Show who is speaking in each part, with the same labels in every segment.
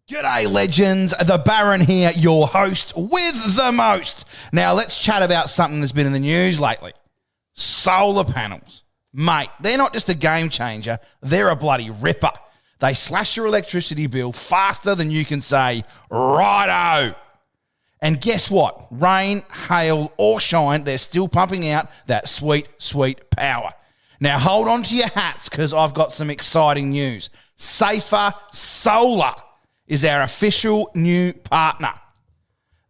Speaker 1: G'day, legends. The Baron here, your host with the most. Now, let's chat about something that's been in the news lately. Solar panels. Mate, they're not just a game changer. They're a bloody ripper. They slash your electricity bill faster than you can say, righto. And guess what? Rain, hail, or shine, they're still pumping out that sweet, sweet power. Now, hold on to your hats because I've got some exciting news. Safer Solar is our official new partner.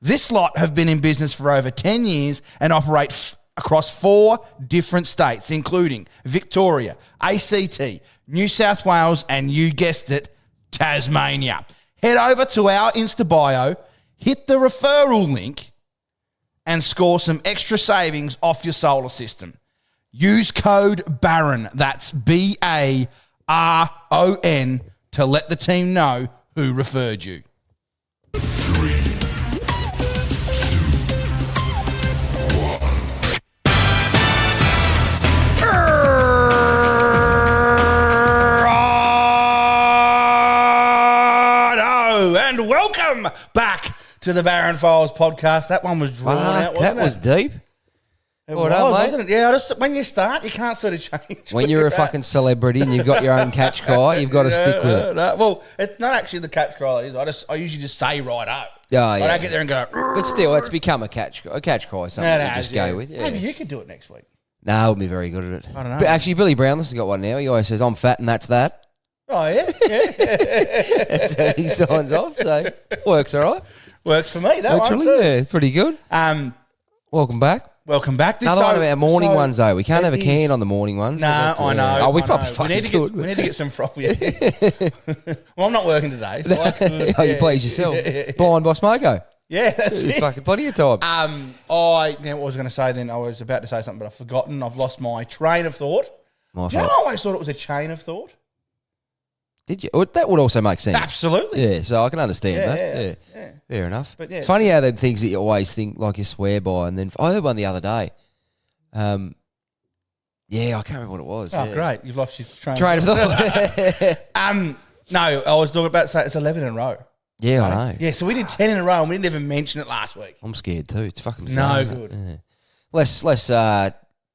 Speaker 1: This lot have been in business for over 10 years and operate across 4 different states, including Victoria, ACT, New South Wales, and you guessed it, Tasmania. Head over to our Insta bio, hit the referral link, and score some extra savings off your solar system. Use code BARON, that's BARON, to let the team know who referred you.
Speaker 2: 3, 2, 1.
Speaker 1: And welcome back to the Baron Files podcast. That one was drawn out, wasn't it?
Speaker 3: That was deep.
Speaker 1: It wasn't it? Yeah, when you start, you can't sort of change.
Speaker 3: When you're a fucking celebrity and you've got your own catch cry, you've got to stick with it.
Speaker 1: No. Well, it's not actually the catch cry. It is. I usually just say right up.
Speaker 3: Oh,
Speaker 1: I
Speaker 3: yeah.
Speaker 1: don't get there and go.
Speaker 3: But still, it's become a catch cry, something you just go with. Yeah.
Speaker 1: Maybe you could do it next week.
Speaker 3: No, I'll be very good at it.
Speaker 1: I don't know.
Speaker 3: But actually, Billy Brownless has got one now. He always says, I'm fat and that's that.
Speaker 1: Oh, yeah?
Speaker 3: That's how he signs off, so works all right.
Speaker 1: Works for me, that
Speaker 3: Actually,
Speaker 1: one too.
Speaker 3: yeah, pretty good.
Speaker 1: Welcome back. Welcome back.
Speaker 3: Another one of our morning ones, though. We can't have a can on the morning ones.
Speaker 1: No, I know.
Speaker 3: Oh, we
Speaker 1: I
Speaker 3: probably
Speaker 1: know.
Speaker 3: fucking could.
Speaker 1: We need to get some from you. Well, I'm not working today, so I could.
Speaker 3: Oh, you please yourself. Blind Boss Moko.
Speaker 1: Yeah, that's it.
Speaker 3: Fucking plenty of time.
Speaker 1: What I was going to say then, I was about to say something, but I've forgotten. I've lost my train of thought.
Speaker 3: My
Speaker 1: You know,
Speaker 3: fault.
Speaker 1: I always thought it was a chain of thought.
Speaker 3: Did you? Well, that would also make sense.
Speaker 1: Absolutely.
Speaker 3: Yeah, so I can understand
Speaker 1: Yeah,
Speaker 3: that.
Speaker 1: yeah.
Speaker 3: Fair enough.
Speaker 1: But yeah,
Speaker 3: it's funny how them things that you always think like you swear by, and then I heard one the other day. Yeah, I can't remember what it was.
Speaker 1: Oh,
Speaker 3: yeah.
Speaker 1: great. You've lost your
Speaker 3: Train of thought.
Speaker 1: No, I was talking about, it's 11 in a row.
Speaker 3: Yeah, I know.
Speaker 1: Yeah, so we did 10 in a row and we didn't even mention it last week.
Speaker 3: I'm scared too. It's fucking bizarre.
Speaker 1: No good.
Speaker 3: Yeah. Less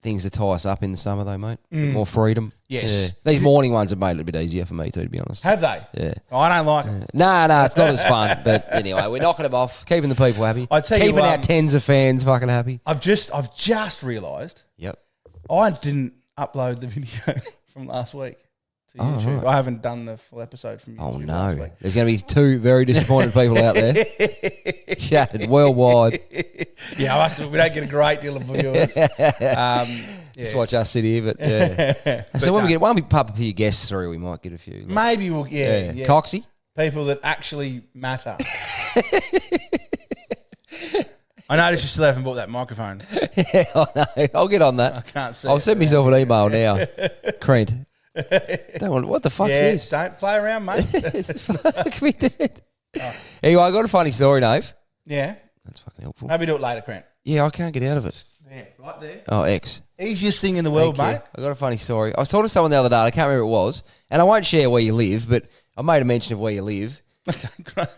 Speaker 3: things to tie us up in the summer though, mate. More freedom.
Speaker 1: Yes.
Speaker 3: Yeah. These morning ones have made it a bit easier for me too, to be honest.
Speaker 1: Have they?
Speaker 3: Yeah.
Speaker 1: Oh, I don't like it.
Speaker 3: No, it's not as fun. But anyway, we're knocking them off, keeping the people happy.
Speaker 1: I tell you
Speaker 3: keeping
Speaker 1: what,
Speaker 3: our tens of fans fucking happy.
Speaker 1: I've just realised
Speaker 3: Yep.
Speaker 1: I didn't upload the video from last week to YouTube.
Speaker 3: Right.
Speaker 1: I haven't done the full episode from YouTube last
Speaker 3: No.
Speaker 1: week.
Speaker 3: There's going to be 2 very disappointed people out there. Shattered worldwide.
Speaker 1: Yeah, we don't get a great deal of viewers.
Speaker 3: Just watch us sit here, but yeah. So when we pop a few guests through, we might get a few.
Speaker 1: Maybe we'll, yeah.
Speaker 3: Coxie?
Speaker 1: People that actually matter. I noticed you still haven't bought that microphone.
Speaker 3: Yeah, I know. I'll get on that.
Speaker 1: I can't see
Speaker 3: I'll
Speaker 1: it.
Speaker 3: send myself an email now. Crent. What the fuck's this?
Speaker 1: Don't play around, mate.
Speaker 3: Fuck me dead. Anyway, I got a funny story, Dave.
Speaker 1: Yeah.
Speaker 3: That's fucking helpful.
Speaker 1: Maybe do it later, Crent.
Speaker 3: Yeah, I can't get out of it.
Speaker 1: Yeah, right there.
Speaker 3: Oh, X.
Speaker 1: Easiest thing in the world,
Speaker 3: Thank you.
Speaker 1: mate.
Speaker 3: I got a funny story. I was talking to someone the other day. I can't remember what it was, and I won't share where you live, but I made a mention of where you live.
Speaker 1: Okay, great.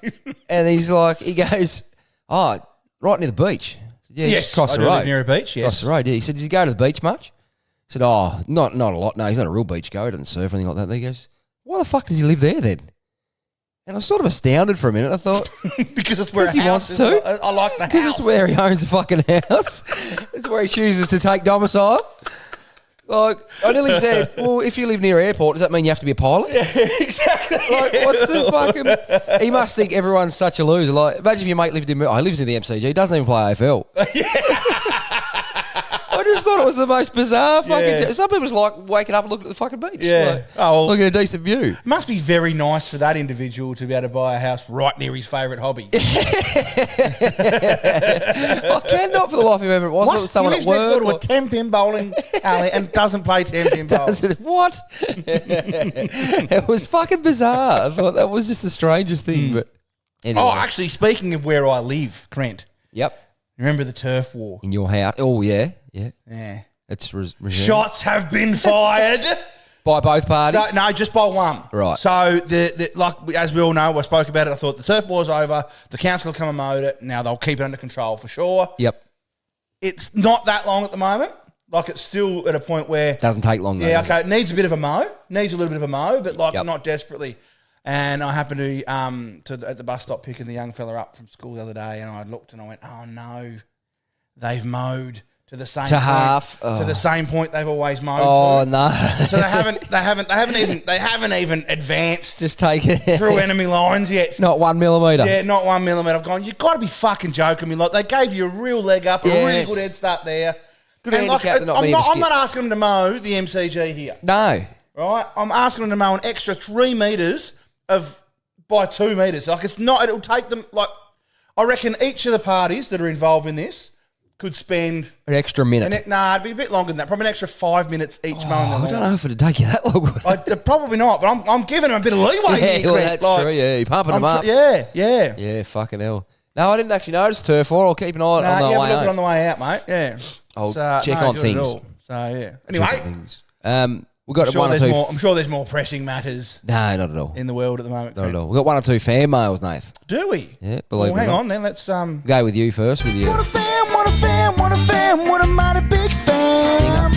Speaker 3: And he goes, oh, right near the beach. Yeah,
Speaker 1: Yes,
Speaker 3: across
Speaker 1: I
Speaker 3: the
Speaker 1: do
Speaker 3: road.
Speaker 1: live near a beach, yes.
Speaker 3: Across the road, yeah. He said, did you go to the beach much? I said, oh, not a lot. No, he's not a real beach goer. He doesn't surf or anything like that. And he goes, why the fuck does he live there then? And I was sort of astounded for a minute. I thought,
Speaker 1: Because it's where
Speaker 3: he wants to.
Speaker 1: I like the
Speaker 3: because
Speaker 1: house.
Speaker 3: it's where he owns a fucking house. It's where he chooses to take domicile. Like, I nearly said, well, if you live near an airport, does that mean you have to be a pilot?
Speaker 1: Yeah, exactly.
Speaker 3: Like, what's the fucking... He must think everyone's such a loser. Like, imagine if your mate lived in... Oh, he lives in the MCG. He doesn't even play AFL. I just thought it was the most bizarre fucking...
Speaker 1: Yeah.
Speaker 3: Some people just like waking up and looking at the fucking beach.
Speaker 1: Yeah.
Speaker 3: Like, looking at a decent view.
Speaker 1: It must be very nice for that individual to be able to buy a house right near his favourite hobby.
Speaker 3: I cannot for the life of me remember. It wasn't. It was someone
Speaker 1: he
Speaker 3: at
Speaker 1: lives next
Speaker 3: work.
Speaker 1: door to a 10-pin bowling alley and doesn't play 10-pin bowls.
Speaker 3: What? It was fucking bizarre. I thought that was just the strangest thing. But anyway.
Speaker 1: Oh, actually, speaking of where I live, Crent,
Speaker 3: Yep.
Speaker 1: remember the turf war?
Speaker 3: In your house. Oh, yeah. Yeah.
Speaker 1: Yeah.
Speaker 3: It's resumed.
Speaker 1: Shots have been fired.
Speaker 3: By both parties?
Speaker 1: So, no, just by one.
Speaker 3: Right.
Speaker 1: So, like as we all know, I spoke about it. I thought the turf war's over. The council will come and mowed it. Now they'll keep it under control for sure.
Speaker 3: Yep.
Speaker 1: It's not that long at the moment. Like it's still at a point where
Speaker 3: Doesn't take long though.
Speaker 1: yeah, okay. It needs a bit of a mow. Needs a little bit of a mow, but like
Speaker 3: Yep.
Speaker 1: not desperately. And I happened to at the bus stop picking the young fella up from school the other day, and I looked and I went, "Oh no, they've mowed to the same
Speaker 3: To
Speaker 1: point,
Speaker 3: half.
Speaker 1: to the same point they've always mowed
Speaker 3: Oh,
Speaker 1: to."
Speaker 3: no.
Speaker 1: So they haven't even advanced
Speaker 3: Just take it.
Speaker 1: through enemy lines yet.
Speaker 3: Not 1 millimetre.
Speaker 1: Yeah, not 1 millimetre. I've gone, you've got to be fucking joking me. Like, they gave you a real leg up, a really
Speaker 3: Yes.
Speaker 1: good head start there.
Speaker 3: Good
Speaker 1: And like,
Speaker 3: handicap, but not
Speaker 1: I'm
Speaker 3: being
Speaker 1: not
Speaker 3: skip.
Speaker 1: asking them to mow the MCG here,
Speaker 3: No.
Speaker 1: right? I'm asking them to mow an extra 3 metres by 2 metres. Like, it's not, it'll take them, like, I reckon each of the parties that are involved in this could spend,
Speaker 3: An extra minute.
Speaker 1: it'd be a bit longer than that, probably an extra 5 minutes each mowing the
Speaker 3: I
Speaker 1: lawn.
Speaker 3: don't know if it'd take you that long.
Speaker 1: Probably not, but I'm giving them a bit of leeway
Speaker 3: Yeah,
Speaker 1: here,
Speaker 3: well,
Speaker 1: Craig.
Speaker 3: that's true. Yeah, you're pumping them up.
Speaker 1: Yeah.
Speaker 3: Yeah, fucking hell. No, I didn't actually notice turf war. I'll keep an eye on
Speaker 1: Nah,
Speaker 3: the
Speaker 1: you have a
Speaker 3: way
Speaker 1: look at it
Speaker 3: home.
Speaker 1: on the way out, mate. Yeah.
Speaker 3: I'll
Speaker 1: So,
Speaker 3: check
Speaker 1: no
Speaker 3: on
Speaker 1: good at
Speaker 3: things.
Speaker 1: all. So yeah. Anyway,
Speaker 3: Things. We've got one or two.
Speaker 1: I'm sure there's more pressing matters
Speaker 3: No, not at all.
Speaker 1: in the world at the moment.
Speaker 3: Not
Speaker 1: Craig.
Speaker 3: at all. We've got one or two fan mails, Nate.
Speaker 1: Do we?
Speaker 3: Yeah, believe
Speaker 1: Well,
Speaker 3: it or
Speaker 1: hang
Speaker 3: not.
Speaker 1: on then. Let's
Speaker 3: Go with you first. With you.
Speaker 1: What a fan! What a fan! What a fan! What a mighty big fan!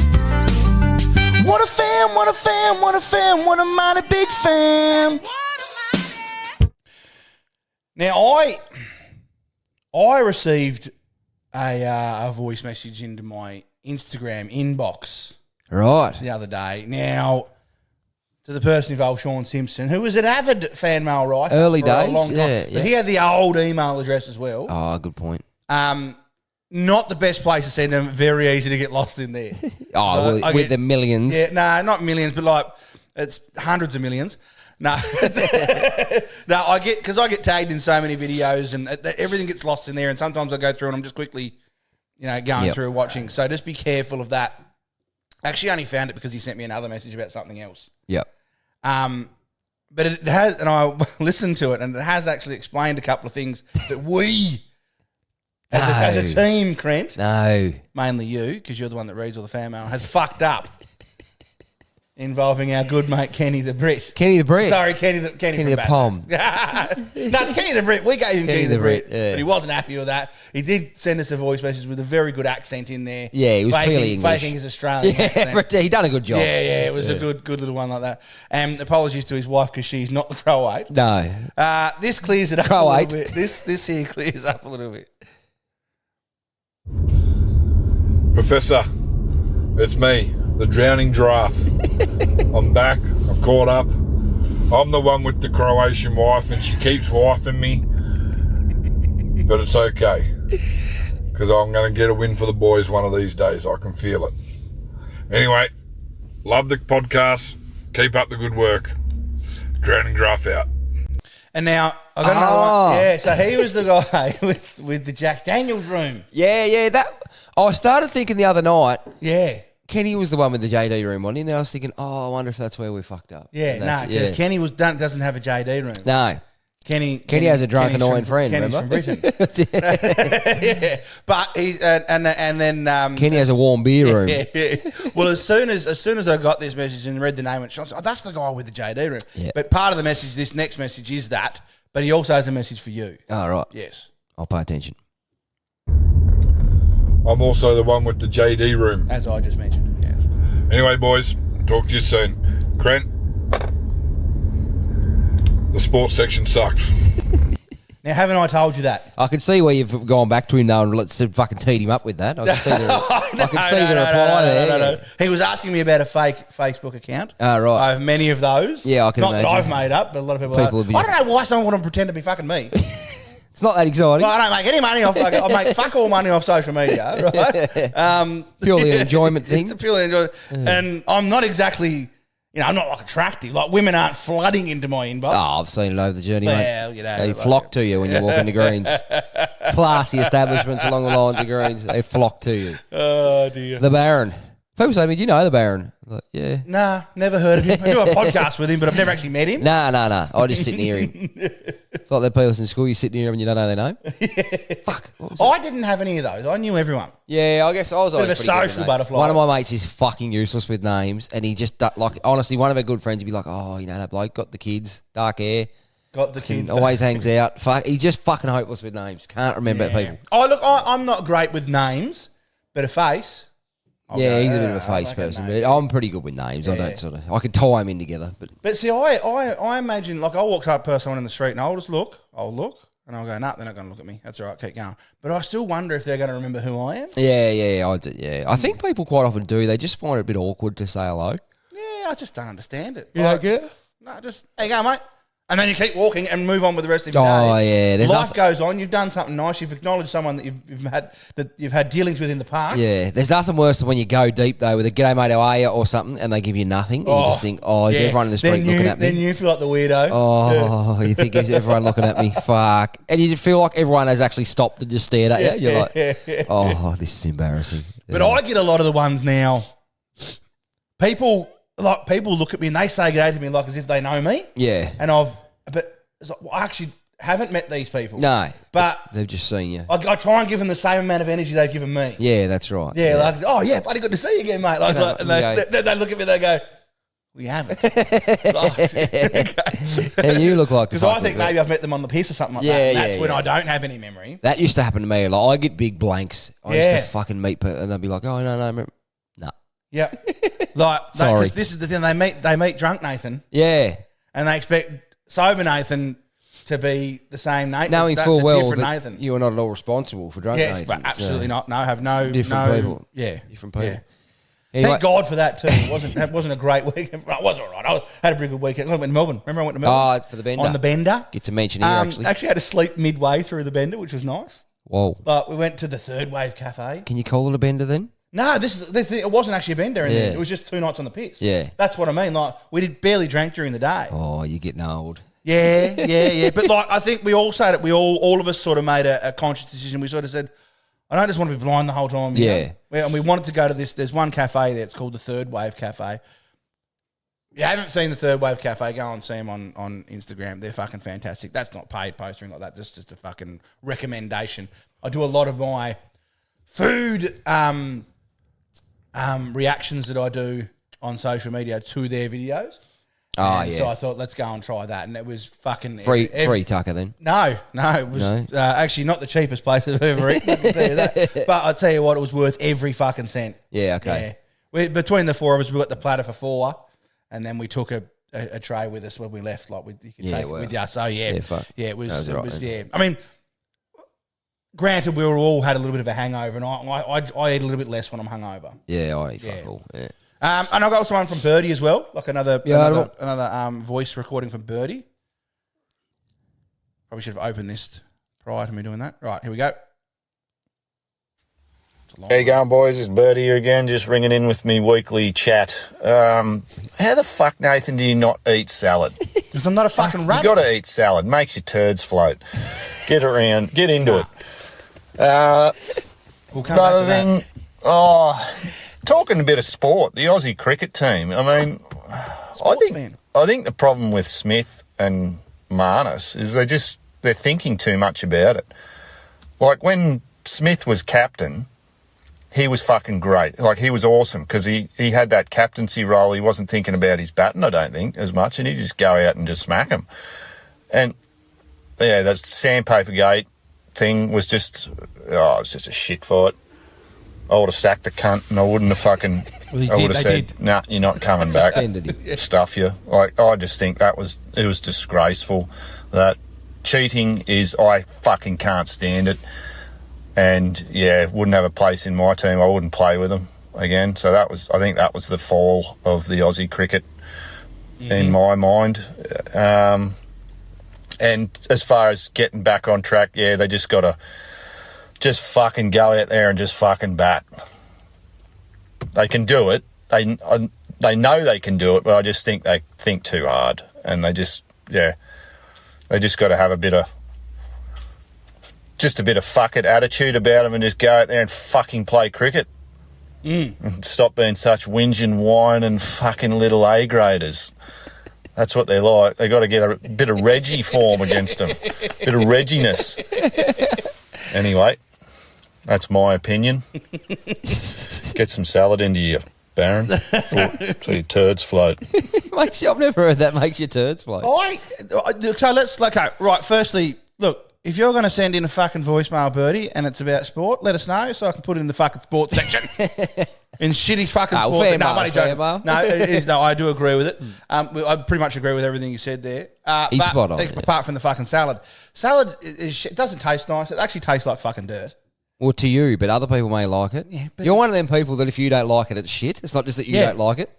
Speaker 1: What a fan! What a fan! What a fan! What a mighty big fan! Now I received a voice message into my Instagram inbox
Speaker 3: Right.
Speaker 1: the other day. Now, to the person involved, Sean Simpson, who was an avid fan mail writer
Speaker 3: Early
Speaker 1: for a
Speaker 3: days,
Speaker 1: long time.
Speaker 3: yeah,
Speaker 1: But
Speaker 3: yeah.
Speaker 1: he had the old email address as well.
Speaker 3: Oh, good point.
Speaker 1: Not the best place to send them. Very easy to get lost in there.
Speaker 3: Oh,
Speaker 1: So
Speaker 3: well,
Speaker 1: I
Speaker 3: with
Speaker 1: get-
Speaker 3: the millions.
Speaker 1: Yeah, no, not millions, but like it's hundreds of millions. No, no, I get tagged in so many videos, and everything gets lost in there. And sometimes I go through and I'm just quickly, going
Speaker 3: Yep.
Speaker 1: through watching. So just be careful of that. I actually only found it because he sent me another message about something else.
Speaker 3: Yep.
Speaker 1: But it has, and I listened to it, and it has actually explained a couple of things that we, as a team, Crent,
Speaker 3: No.
Speaker 1: mainly you, because you're the one that reads all the fan mail, has fucked up. Involving our good mate Kenny the Brit.
Speaker 3: Kenny the Brit.
Speaker 1: Sorry, Kenny
Speaker 3: Kenny
Speaker 1: from
Speaker 3: the Pom.
Speaker 1: Bathurst. No, it's Kenny the Brit. We gave him Kenny the Brit,
Speaker 3: yeah.
Speaker 1: but he wasn't happy with that. He did send us a voice message with a very good accent in there.
Speaker 3: Yeah, he was clearly English.
Speaker 1: faking his Australian
Speaker 3: Yeah,
Speaker 1: accent.
Speaker 3: but he done a good job.
Speaker 1: Yeah, it was a good little one like that. And apologies to his wife because she's not the Croate.
Speaker 3: No.
Speaker 1: This clears it up a
Speaker 3: Croate.
Speaker 1: little bit. This here clears up a little bit.
Speaker 2: Professor, it's me, the drowning giraffe. I'm back. I've caught up. I'm the one with the Croatian wife, and she keeps wifing me. But it's okay, because I'm going to get a win for the boys one of these days. I can feel it. Anyway, love the podcast. Keep up the good work. Drowning giraffe out.
Speaker 1: And now I got another one. Yeah, so he was the guy with the Jack Daniels room.
Speaker 3: Yeah. That I started thinking the other night,
Speaker 1: Yeah.
Speaker 3: Kenny was the one with the JD room on. And I was thinking, I wonder if that's where we fucked up.
Speaker 1: Yeah,
Speaker 3: And
Speaker 1: no,
Speaker 3: that's-
Speaker 1: because Kenny doesn't have a JD room.
Speaker 3: No.
Speaker 1: Kenny
Speaker 3: has a drunk
Speaker 1: Kenny's
Speaker 3: annoying
Speaker 1: from-
Speaker 3: friend,
Speaker 1: Kenny's
Speaker 3: remember?
Speaker 1: from Britain. Yeah. But he and then
Speaker 3: Kenny has a warm beer room.
Speaker 1: Yeah. Well, as soon as I got this message and read the name, and oh, that's the guy with the JD room.
Speaker 3: Yeah.
Speaker 1: But part of the message, this next message is that. But he also has a message for you.
Speaker 3: All right.
Speaker 1: Yes.
Speaker 3: I'll pay attention.
Speaker 2: I'm also the one with the JD room.
Speaker 1: As I just mentioned. Yes.
Speaker 2: Anyway, boys, talk to you soon. Crent, the sports section sucks.
Speaker 1: Now, haven't I told you that?
Speaker 3: I can see where you've gone back to him now and let's fucking teed him up with that. I can see the reply there.
Speaker 1: No. He was asking me about a fake Facebook account.
Speaker 3: Right.
Speaker 1: I have many of those.
Speaker 3: Yeah, I can
Speaker 1: Not that
Speaker 3: imagine.
Speaker 1: I've made up, but a lot of people
Speaker 3: People
Speaker 1: are.
Speaker 3: would be-
Speaker 1: I don't know why someone would pretend to be fucking me.
Speaker 3: It's not that exciting.
Speaker 1: Well, I don't make any money off. I make fuck all money off social media, right?
Speaker 3: Purely an enjoyment thing.
Speaker 1: It's a purely enjoyment, and I'm not exactly. I'm not like attractive. Like women aren't flooding into my inbox.
Speaker 3: Oh, I've seen it over the journey,
Speaker 1: Well,
Speaker 3: mate. They flock to you when you walk into Greens. Classy establishments along the lines of Greens. They flock to you.
Speaker 1: Oh dear.
Speaker 3: The Baron. People say to me, do you know the Baron? I'm like, yeah.
Speaker 1: Nah, never heard of him. I do a podcast with him, but I've never actually met him.
Speaker 3: Nah. I just sit near him. It's like the people in school, you sit near them and you don't know their name. Fuck.
Speaker 1: I didn't have any of those. I knew everyone.
Speaker 3: Yeah, I guess I was always
Speaker 1: Bit of a
Speaker 3: pretty good with
Speaker 1: social
Speaker 3: names.
Speaker 1: butterfly.
Speaker 3: One of my mates is fucking useless with names, and he just, like, honestly, one of our good friends would be like, oh, you know, that bloke got the kids, dark hair.
Speaker 1: Got the kids.
Speaker 3: Always hangs out. Fuck, he's just fucking hopeless with names. Can't remember people.
Speaker 1: Oh, look, I'm not great with names, but a face.
Speaker 3: He's a bit of a face person. But I'm pretty good with names. I don't I can tie them in together.
Speaker 1: But see, I imagine, like, I'll walk up to someone in the street and I'll look, and I'll go, nah, they're not going to look at me. That's all right, keep going. But I still wonder if they're going to remember who I am.
Speaker 3: Yeah, I do. Yeah, I think people quite often do. They just find it a bit awkward to say hello.
Speaker 1: Yeah, I just don't understand it.
Speaker 3: You don't get it?
Speaker 1: No, just, there you go, mate. And then you keep walking and move on with the rest of your
Speaker 3: day.
Speaker 1: Yeah. Life goes on. You've done something nice. You've acknowledged someone that you've had dealings with in the past.
Speaker 3: Yeah. There's nothing worse than when you go deep, though, with a g'day, mate, how are you, or something, and they give you nothing. And you just think, is everyone in the street looking at me?
Speaker 1: Then you feel like the weirdo.
Speaker 3: Oh, you think, is everyone looking at me? Fuck. And you feel like everyone has actually stopped and just stared at you. You're like, this is embarrassing.
Speaker 1: But I get a lot of the ones now. People look at me and they say good day to me like as if they know me.
Speaker 3: Yeah.
Speaker 1: And but it's like, well, I actually haven't met these people.
Speaker 3: No.
Speaker 1: But
Speaker 3: they've just seen you.
Speaker 1: I try and give them the same amount of energy they've given me.
Speaker 3: Yeah, that's right.
Speaker 1: Yeah, like, oh yeah, bloody good to see you again, mate. Like, and they look at me, they go, we haven't.
Speaker 3: And you look like,
Speaker 1: because I think maybe I've met them on the piss or something like that. And that's when I don't have any memory.
Speaker 3: That used to happen to me. Like, I get big blanks. I used to fucking meet people and they'd be like, oh, no.
Speaker 1: Yeah. Like,
Speaker 3: sorry.
Speaker 1: Because this is the thing, they meet drunk Nathan.
Speaker 3: Yeah.
Speaker 1: And they expect sober Nathan to be the same Nathan.
Speaker 3: Knowing
Speaker 1: that's
Speaker 3: full well
Speaker 1: different
Speaker 3: that
Speaker 1: Nathan.
Speaker 3: you are not at all responsible for drunk Nathan.
Speaker 1: But absolutely not. No, have no
Speaker 3: different people.
Speaker 1: Yeah,
Speaker 3: different people.
Speaker 1: Yeah.
Speaker 3: Anyway.
Speaker 1: Thank God for that too. That wasn't a great weekend. It was all right. I had a pretty good weekend. I went to Melbourne. Remember I went to Melbourne?
Speaker 3: Oh, for the bender.
Speaker 1: On the bender.
Speaker 3: Get to mention here actually.
Speaker 1: Actually had to sleep midway through the bender, which was nice.
Speaker 3: Whoa.
Speaker 1: But we went to the Third Wave Cafe.
Speaker 3: Can you call it a bender then?
Speaker 1: No, it wasn't actually a bender. It was just 2 nights on the piss.
Speaker 3: Yeah.
Speaker 1: That's what I mean. Like, we barely drank during the day.
Speaker 3: Oh, you're getting old.
Speaker 1: Yeah. But like, I think we all said it. All of us sort of made a conscious decision. We sort of said, I don't just want to be blind the whole time.
Speaker 3: Yeah.
Speaker 1: And we wanted to go to this. There's one cafe there. It's called the Third Wave Cafe. If you haven't seen the Third Wave Cafe, go and see them on Instagram. They're fucking fantastic. That's not paid postering like that. That's just a fucking recommendation. I do a lot of my food reactions that I do on social media to their videos. So I thought, let's go and try that. And it was fucking...
Speaker 3: Free Tucker then?
Speaker 1: No. It was actually not the cheapest place I've ever eaten, I can tell you that. But I'll tell you what, it was worth every fucking cent.
Speaker 3: Yeah, okay.
Speaker 1: Yeah. Between the four of us, we got the platter for $4, and then we took a tray with us when we left. Like, you could take it with you. So, it was I mean... Granted, we all had a little bit of a hangover, and I eat a little bit less when I'm hungover.
Speaker 3: Yeah, I eat fuck all. Yeah.
Speaker 1: And I got someone from Birdie as well, like another voice recording from Birdie. Probably should have opened this prior to me doing that. Right, here we go.
Speaker 4: How you going, boys? It's Birdie here again, just ringing in with me weekly chat. How the fuck, Nathan, do you not eat salad?
Speaker 1: Because I'm not a fucking rabbit.
Speaker 4: You got to eat salad. Makes your turds float. Get around. Get into it.
Speaker 1: We'll come
Speaker 4: Rather
Speaker 1: back to
Speaker 4: than talking a bit of sport, the Aussie cricket team. I mean, I think the problem with Smith and Marnus is they're thinking too much about it. Like when Smith was captain, he was fucking great. Like, he was awesome because he had that captaincy role. He wasn't thinking about his batting, I don't think, as much, and he'd just go out and just smack him. And yeah, that sandpaper gate thing was just, it's just a shit fight. I would have sacked the cunt and I wouldn't have fucking, I would have said, nah, you're not coming back. Stuff you. Like, I just think it was disgraceful. That cheating I fucking can't stand it. And yeah, wouldn't have a place in my team. I wouldn't play with them again. So I think that was the fall of the Aussie cricket in my mind. And as far as getting back on track, yeah, they just got to just fucking go out there and just fucking bat. They can do it. They know they can do it, but I just think they think too hard. And they just got to have a bit of fuck it attitude about them and just go out there and fucking play cricket. And stop being such whinge and whine and fucking little A graders. That's what they're like. They got to get a bit of Reggie form against them, bit of Regginess. Anyway, that's my opinion. Get some salad into you, Baron, so your turds float.
Speaker 3: I've never heard that makes your turds float.
Speaker 1: Right, firstly, look, if you're going to send in a fucking voicemail, Birdie, and it's about sport, let us know so I can put it in the fucking sports section. In shitty fucking sports.
Speaker 3: Fair
Speaker 1: No,
Speaker 3: mail,
Speaker 1: I'm only
Speaker 3: fair
Speaker 1: joking.
Speaker 3: mail.
Speaker 1: No, it is. No, I do agree with it. I pretty much agree with everything you said there.
Speaker 3: He's
Speaker 1: but
Speaker 3: spot on,
Speaker 1: apart from the fucking salad. Salad it doesn't taste nice. It actually tastes like fucking dirt.
Speaker 3: Well, to you, but other people may like it.
Speaker 1: Yeah, but
Speaker 3: you're one of them people that if you don't like it, it's shit. It's not just that you don't like it.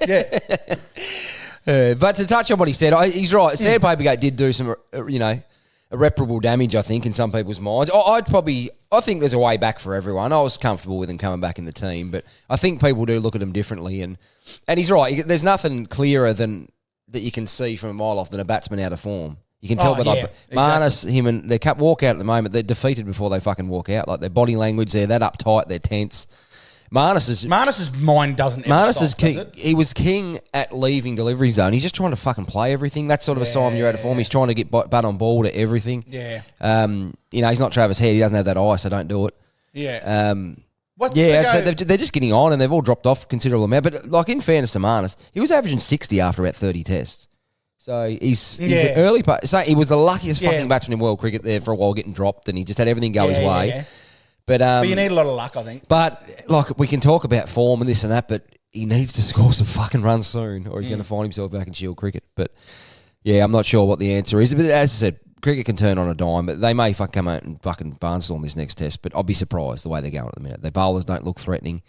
Speaker 1: Yeah.
Speaker 3: But to touch on what he said, he's right. Sandpapergate did do some, irreparable damage, I think, in some people's minds. I think there's a way back for everyone. I was comfortable with him coming back in the team, but I think people do look at him differently. And he's right. There's nothing clearer than that you can see from a mile off than a batsman out of form. You can tell by Marnus, him, and their walk out at the moment. They're defeated before they fucking walk out. Like their body language, they're that uptight, they're tense. Marnus's
Speaker 1: mind doesn't ever stop,
Speaker 3: king.
Speaker 1: does it?
Speaker 3: He was king at leaving delivery zone. He's just trying to fucking play everything. That's sort of a sign when you're out of form. He's trying to get butt on ball to everything.
Speaker 1: Yeah.
Speaker 3: He's not Travis Head. He doesn't have that eye, so don't do it.
Speaker 1: Yeah.
Speaker 3: So they're just getting on, and they've all dropped off a considerable amount. But like in fairness to Marnus, he was averaging 60 after about 30 tests. So he's an early part. So he was the luckiest fucking batsman in world cricket there for a while, getting dropped, and he just had everything go his way.
Speaker 1: Yeah.
Speaker 3: But
Speaker 1: you need a lot of luck, I think.
Speaker 3: But like we can talk about form and this and that, but he needs to score some fucking runs soon, or he's going to find himself back in Shield cricket. But yeah, I'm not sure what the answer is. But as I said, cricket can turn on a dime. But they may come out and fucking barnstorm this next test. But I'll be surprised the way they're going at the minute. Their bowlers don't look threatening.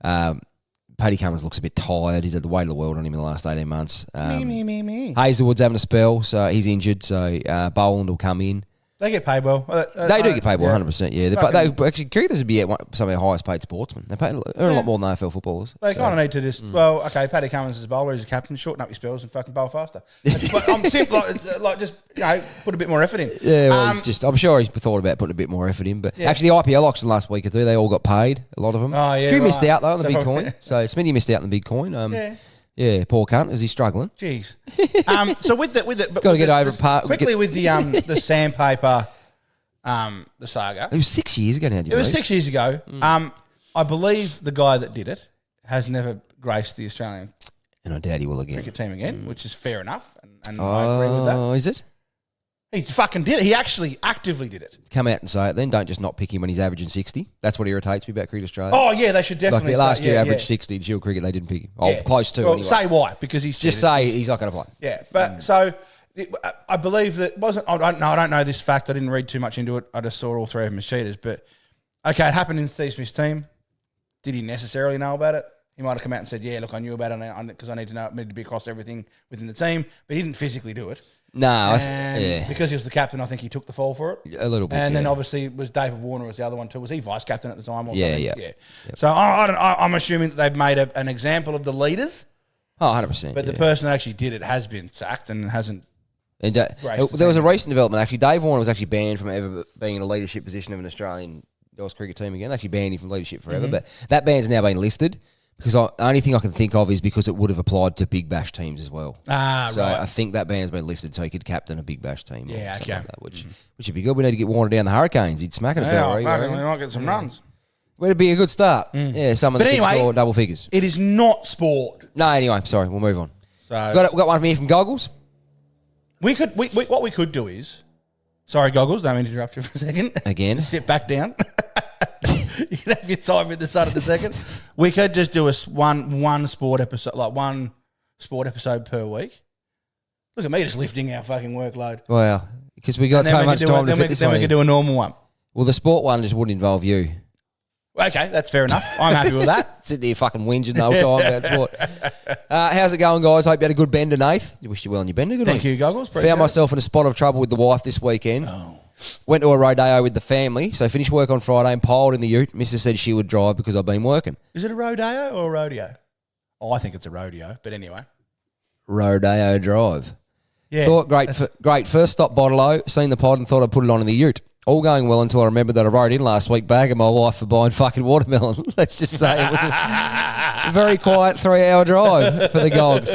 Speaker 3: Paddy Cummins looks a bit tired. He's had the weight of the world on him in the last 18 months.
Speaker 1: Me.
Speaker 3: Hazelwood's having a spell, so he's injured. So Boland will come in.
Speaker 1: They get paid well.
Speaker 3: They do get paid well, 100%. Yeah, they actually cricketers would be some of the highest paid sportsmen. They earn a lot more than AFL footballers.
Speaker 1: They kind of need to just Paddy Cummins is a bowler, he's a captain, shorten up your spells and fucking bowl faster. But I'm simple, just put a bit more effort in.
Speaker 3: Yeah, well, I'm sure he's thought about putting a bit more effort in. But actually, the IPL auction last week or two, they all got paid. A lot of them.
Speaker 1: Oh, yeah,
Speaker 3: a few missed out though on the big coin. So Smithy missed out on the big coin. Yeah, poor cunt. Is he struggling?
Speaker 1: Jeez. So with the
Speaker 3: got to get over part
Speaker 1: quickly with the sandpaper. The saga.
Speaker 3: It was 6 years ago now.
Speaker 1: It was 6 years ago. I believe the guy that did it has never graced the Australian
Speaker 3: and I doubt he will again.
Speaker 1: Cricket team again, which is fair enough, and I agree with that.
Speaker 3: Oh, is it?
Speaker 1: He fucking did it. He actually actively did it.
Speaker 3: Come out and say it then. Don't just not pick him when he's averaging 60. That's what irritates me about Cricket Australia.
Speaker 1: Oh, yeah, they should definitely
Speaker 3: like last year averaged 60 in Shield Cricket. They didn't pick him. Close to anyway.
Speaker 1: Say why, because he's
Speaker 3: just say he's not going to play.
Speaker 1: Yeah, but so I believe that wasn't. I don't know this fact. I didn't read too much into it. I just saw all three of them as cheaters. But okay, it happened in Steve Smith's team. Did he necessarily know about it? He might have come out and said, "Yeah, look, I knew about it because I need to know. It needed to be across everything within the team." But he didn't physically do it.
Speaker 3: No,
Speaker 1: because he was the captain, I think he took the fall for it
Speaker 3: a little bit.
Speaker 1: And then obviously it was David Warner was the other one too. Was he vice captain at the time? Or something?
Speaker 3: Yeah.
Speaker 1: So I'm assuming that they've made an example of the leaders.
Speaker 3: Oh, 100%.
Speaker 1: But the person that actually did it has been sacked and hasn't.
Speaker 3: And there was a recent development actually. Dave Warner was actually banned from ever being in a leadership position of an Australian girls cricket team again. They actually banned him from leadership forever, but that ban's now been lifted because the only thing I can think of is because it would have applied to Big Bash teams as well. So I think that ban's been lifted so he could captain a Big Bash team.
Speaker 1: Yeah, okay.
Speaker 3: Like that, which would be good. We need to get Warner down the Hurricanes. He'd smack it about.
Speaker 1: We might get some runs.
Speaker 3: Would be a good start. Yeah, someone that can score double figures.
Speaker 1: It is not sport.
Speaker 3: No, anyway, sorry, we'll move on.
Speaker 1: So
Speaker 3: got one from here from Goggles.
Speaker 1: What we could do is, sorry, Goggles, don't mean to interrupt you for a second.
Speaker 3: Again.
Speaker 1: Sit back down. You can have your time at the start of the second. We could just do one sport episode, like one sport episode per week. Look at me just lifting our fucking workload.
Speaker 3: Wow, because we got so much time to fit this
Speaker 1: Then we could do a normal one.
Speaker 3: Well, the sport one just wouldn't involve you.
Speaker 1: Okay, that's fair enough. I'm happy with that.
Speaker 3: Sitting here fucking whinging the whole time about sport. How's it going, guys? Hope you had a good bender, Nath. I wish you well on your bender. Good
Speaker 1: Thank you, Goggles.
Speaker 3: Found myself in a spot of trouble with the wife this weekend.
Speaker 1: Oh.
Speaker 3: Went to a rodeo with the family, so finished work on Friday and piled in the ute. Mrs. said she would drive because I've been working.
Speaker 1: Is it a rodeo or a rodeo? Oh, I think it's a rodeo, but anyway.
Speaker 3: Rodeo drive.
Speaker 1: Yeah.
Speaker 3: Thought great first stop Bottle-O, seen the pod and thought I'd put it on in the ute. All going well until I remembered that I wrote in last week bagging my wife for buying fucking watermelon. Let's just say it was a very quiet 3-hour drive for the Gogs.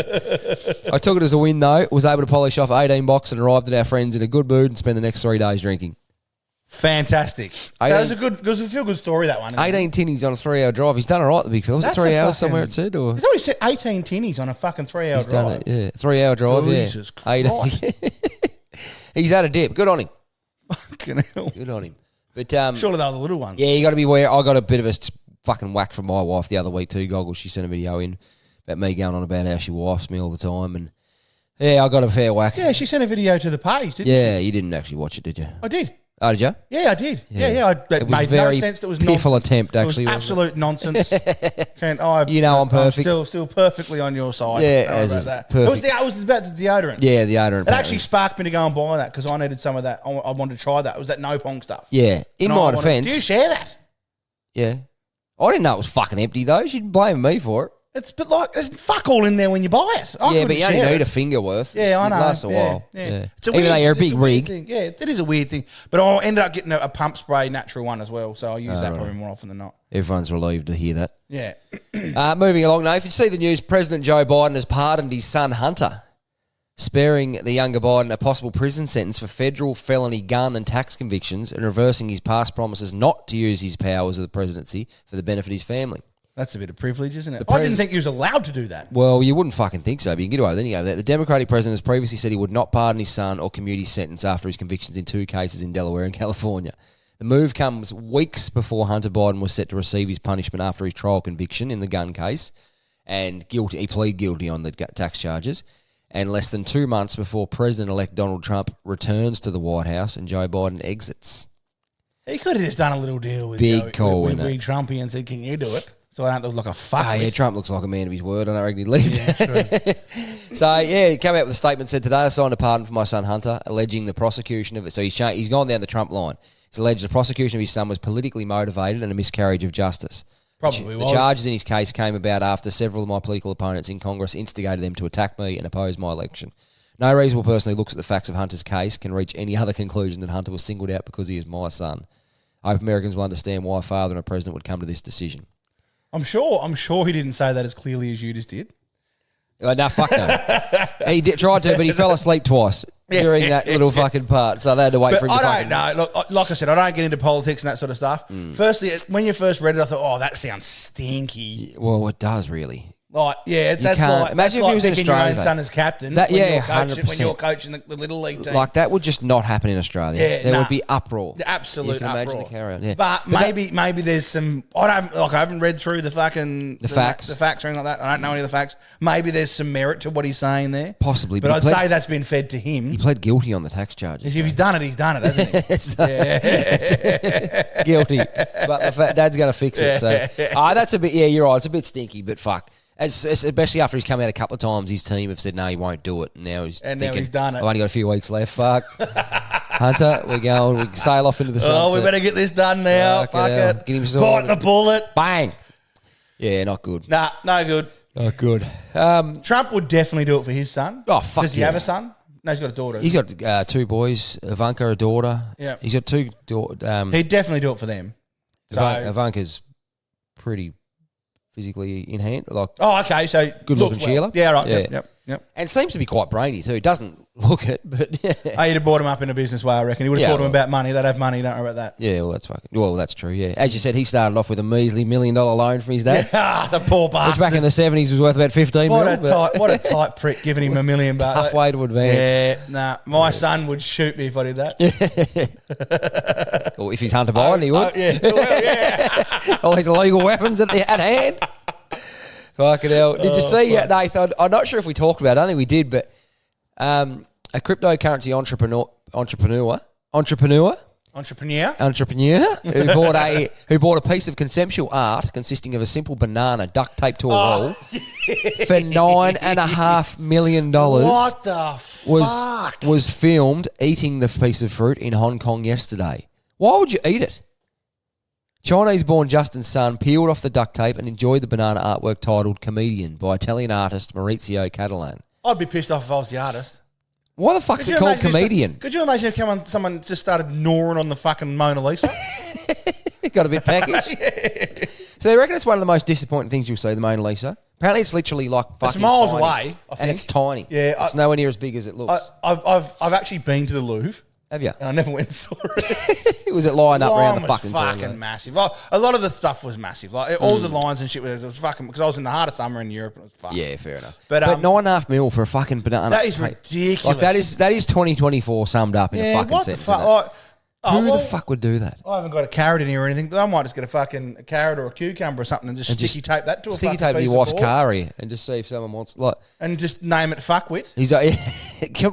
Speaker 3: I took it as a win, though. Was able to polish off 18 boxes and arrived at our friends in a good mood and spend the next 3 days drinking.
Speaker 1: Fantastic. That was a feel-good story, that one.
Speaker 3: 18 tinnies on a 3-hour drive. He's done all right, the big fella. Was it 3 hours somewhere it said? Or?
Speaker 1: He's always said 18 tinnies on a fucking 3-hour
Speaker 3: He's
Speaker 1: drive.
Speaker 3: done it, yeah. 3-hour drive,
Speaker 1: Jesus
Speaker 3: yeah.
Speaker 1: Christ.
Speaker 3: He's had a dip. Good on him.
Speaker 1: Fucking hell.
Speaker 3: Good on him. But
Speaker 1: surely they were the little ones.
Speaker 3: yeah, you got to be aware. I got a bit of a fucking whack from my wife the other week too. Goggles. She sent a video in about me going on about how she wifes me all the time, and yeah, I got a fair whack.
Speaker 1: Yeah, she sent a video to the page, didn't she?
Speaker 3: Yeah, you didn't actually watch it, did you?
Speaker 1: I did.
Speaker 3: Oh, did you?
Speaker 1: Yeah, I did. Yeah. It
Speaker 3: It was
Speaker 1: made
Speaker 3: very
Speaker 1: no sense. It was
Speaker 3: piffle
Speaker 1: nonsense.
Speaker 3: attempt,
Speaker 1: It
Speaker 3: actually.
Speaker 1: was
Speaker 3: wasn't
Speaker 1: absolute nonsense.
Speaker 3: You know I'm perfect.
Speaker 1: Still perfectly on your side.
Speaker 3: Yeah,
Speaker 1: Don't worry
Speaker 3: as
Speaker 1: about
Speaker 3: is
Speaker 1: that.
Speaker 3: perfect.
Speaker 1: It was about the deodorant.
Speaker 3: Yeah, the deodorant.
Speaker 1: It actually sparked me to go and buy that because I needed some of that. I wanted to try that. It was that no pong stuff.
Speaker 3: Yeah. In
Speaker 1: And
Speaker 3: my
Speaker 1: I wanted-
Speaker 3: defence.
Speaker 1: do you share that?
Speaker 3: Yeah. I didn't know it was fucking empty though. She'd blame me for it.
Speaker 1: But like, there's fuck all in there when you buy it. I
Speaker 3: Yeah,
Speaker 1: couldn't
Speaker 3: but you only
Speaker 1: share
Speaker 3: need
Speaker 1: it.
Speaker 3: a finger worth.
Speaker 1: Yeah, I
Speaker 3: It
Speaker 1: know.
Speaker 3: lasts a while.
Speaker 1: Yeah. It's
Speaker 3: Even though you're a big
Speaker 1: it's weird
Speaker 3: rig.
Speaker 1: thing. Yeah, it is a weird thing. But I ended up getting a pump spray natural one as well, so I use that probably more often than not.
Speaker 3: Everyone's relieved to hear that.
Speaker 1: Yeah.
Speaker 3: Moving along now, if you see the news, President Joe Biden has pardoned his son Hunter, sparing the younger Biden a possible prison sentence for federal felony gun and tax convictions and reversing his past promises not to use his powers of the presidency for the benefit of his family.
Speaker 1: That's a bit of privilege, isn't it? I didn't think he was allowed to do that.
Speaker 3: Well, you wouldn't fucking think so, but you can get away with it. Anyway, the Democratic president has previously said he would not pardon his son or commute his sentence after his convictions in 2 cases in Delaware and California. The move comes weeks before Hunter Biden was set to receive his punishment after his trial conviction in the gun case, and he pleaded guilty on the tax charges, and less than 2 months before President-elect Donald Trump returns to the White House and Joe Biden exits.
Speaker 1: He could have just done a little deal with
Speaker 3: Big call,
Speaker 1: with
Speaker 3: innit?
Speaker 1: Trumpy and said, "Can you do it?" So I don't look like a fuck.
Speaker 3: Yeah, Trump looks like a man of his word. I don't reckon he'd leave.
Speaker 1: Yeah, true.
Speaker 3: So, yeah, he came out with a statement, said, today I signed a pardon for my son Hunter, alleging the prosecution of it. So he's gone down the Trump line. He's alleged the prosecution of his son was politically motivated and a miscarriage of justice.
Speaker 1: Probably
Speaker 3: The
Speaker 1: was.
Speaker 3: charges in his case came about after several of my political opponents in Congress instigated them to attack me and oppose my election. No reasonable person who looks at the facts of Hunter's case can reach any other conclusion than Hunter was singled out because he is my son. I hope Americans will understand why a father and a president would come to this decision.
Speaker 1: I'm sure he didn't say that as clearly as you just did.
Speaker 3: No, fuck no. He tried to, but he fell asleep twice during that little fucking part. So they had to wait for
Speaker 1: But
Speaker 3: him to
Speaker 1: I
Speaker 3: fucking...
Speaker 1: don't know. Look, like I said, I don't get into politics and that sort of stuff. Firstly, when you first read it, I thought, "Oh, that sounds stinky."
Speaker 3: Well, it does really.
Speaker 1: Like, yeah, that's
Speaker 3: can't-
Speaker 1: like
Speaker 3: imagine if
Speaker 1: that's
Speaker 3: he was in
Speaker 1: picking your
Speaker 3: Australia,
Speaker 1: own
Speaker 3: though.
Speaker 1: son as captain.
Speaker 3: That-
Speaker 1: when
Speaker 3: yeah,
Speaker 1: you're
Speaker 3: 100%.
Speaker 1: coaching the little league team.
Speaker 3: Like, that would just not happen in Australia.
Speaker 1: Yeah,
Speaker 3: there
Speaker 1: nah.
Speaker 3: would be uproar.
Speaker 1: The absolute
Speaker 3: You can imagine
Speaker 1: uproar.
Speaker 3: the carry on, yeah.
Speaker 1: But maybe there's some. I haven't read through the fucking
Speaker 3: facts.
Speaker 1: the facts or anything like that. I don't know any of the facts. Maybe there's some merit to what he's saying there.
Speaker 3: Possibly,
Speaker 1: but
Speaker 3: but
Speaker 1: I'd
Speaker 3: he
Speaker 1: say
Speaker 3: pled-
Speaker 1: that's been fed to him.
Speaker 3: He pled guilty on the tax charges.
Speaker 1: If he's done it, he's done it, hasn't he?
Speaker 3: So- Guilty. But Dad's going to fix it. So that's a bit, yeah, you're right. It's a bit stinky, but fuck. Especially after he's come out a couple of times, his team have said, no, he won't do it. And now he's
Speaker 1: And
Speaker 3: thinking,
Speaker 1: now he's done it.
Speaker 3: I've only got a few weeks left. Fuck. Hunter, we can sail off into the sunset.
Speaker 1: Oh, we better get this done now. Fuck
Speaker 3: hell.
Speaker 1: it.
Speaker 3: Get him
Speaker 1: Bite
Speaker 3: sorted.
Speaker 1: the bullet.
Speaker 3: Bang. Yeah, not good.
Speaker 1: Nah, no good.
Speaker 3: Not good.
Speaker 1: Trump would definitely do it for his son.
Speaker 3: Oh, fuck
Speaker 1: Does he
Speaker 3: yeah.
Speaker 1: have a son? No, he's got a daughter.
Speaker 3: He's got 2 boys, Ivanka, a daughter.
Speaker 1: Yeah.
Speaker 3: He's got 2 daughters.
Speaker 1: He'd definitely do it for them. So,
Speaker 3: Ivanka's pretty physically in hand. Like,
Speaker 1: oh, okay. So
Speaker 3: Good
Speaker 1: looks
Speaker 3: looking Sheila.
Speaker 1: Yeah, right.
Speaker 3: Yeah.
Speaker 1: Yep.
Speaker 3: and seems to be quite brainy too. Doesn't look it, but
Speaker 1: He'd have brought him up in a business way, I reckon. He would have
Speaker 3: Yeah,
Speaker 1: taught him
Speaker 3: well.
Speaker 1: about money. They'd have money. Don't worry about that.
Speaker 3: yeah, well, that's true. Yeah, as you said, he started off with a measly $1 million loan from his dad,
Speaker 1: The poor
Speaker 3: which
Speaker 1: bastard.
Speaker 3: back in the 70s was worth about 15
Speaker 1: what
Speaker 3: million.
Speaker 1: what a tight prick giving him $1 million.
Speaker 3: Tough way to advance.
Speaker 1: Yeah, nah. My son would shoot me if I did that.
Speaker 3: Or if he's Hunter Biden, he would.
Speaker 1: Yeah. Well, yeah.
Speaker 3: All these illegal weapons at hand. Fucking hell. Did you see, Nathan, I'm not sure if we talked about it. I don't think we did, but a cryptocurrency entrepreneur who bought a piece of conceptual art consisting of a simple banana duct taped to a wall for $9.5 million
Speaker 1: What the fuck?
Speaker 3: was filmed eating the piece of fruit in Hong Kong yesterday. Why would you eat it? Chinese-born Justin's son peeled off the duct tape and enjoyed the banana artwork titled Comedian by Italian artist Maurizio Catalan.
Speaker 1: I'd be pissed off if I was the artist.
Speaker 3: Why the fuck's it called comedian?
Speaker 1: Could you imagine if someone just started gnawing on the fucking Mona Lisa?
Speaker 3: It got a bit peckish. Yeah. So they reckon it's one of the most disappointing things you'll see, the Mona Lisa. Apparently it's literally like fucking
Speaker 1: It's miles
Speaker 3: tiny,
Speaker 1: away, I think.
Speaker 3: and it's tiny.
Speaker 1: Yeah,
Speaker 3: it's nowhere near as big as it looks.
Speaker 1: I've actually been to the Louvre.
Speaker 3: Have you?
Speaker 1: And I never went and saw it.
Speaker 3: Was it lying up around the
Speaker 1: was
Speaker 3: fucking
Speaker 1: fucking massive. Like, a lot of the stuff was massive. Like all the lines and shit was fucking, because I was in the heart of summer in Europe and it was fucking.
Speaker 3: Yeah, fair enough.
Speaker 1: But
Speaker 3: $9.5 million for a fucking banana.
Speaker 1: That is ridiculous.
Speaker 3: Like that is 2024 summed up in a fucking
Speaker 1: what
Speaker 3: sentence.
Speaker 1: the fuck?
Speaker 3: Who the fuck would do that?
Speaker 1: I haven't got a carrot in here or anything, but I might just get a carrot or a cucumber or something and just sticky tape that to a fucking
Speaker 3: sticky tape
Speaker 1: piece
Speaker 3: your
Speaker 1: of
Speaker 3: wife's
Speaker 1: board
Speaker 3: car here and just see if someone wants like.
Speaker 1: And just name it fuckwit.
Speaker 3: He's like,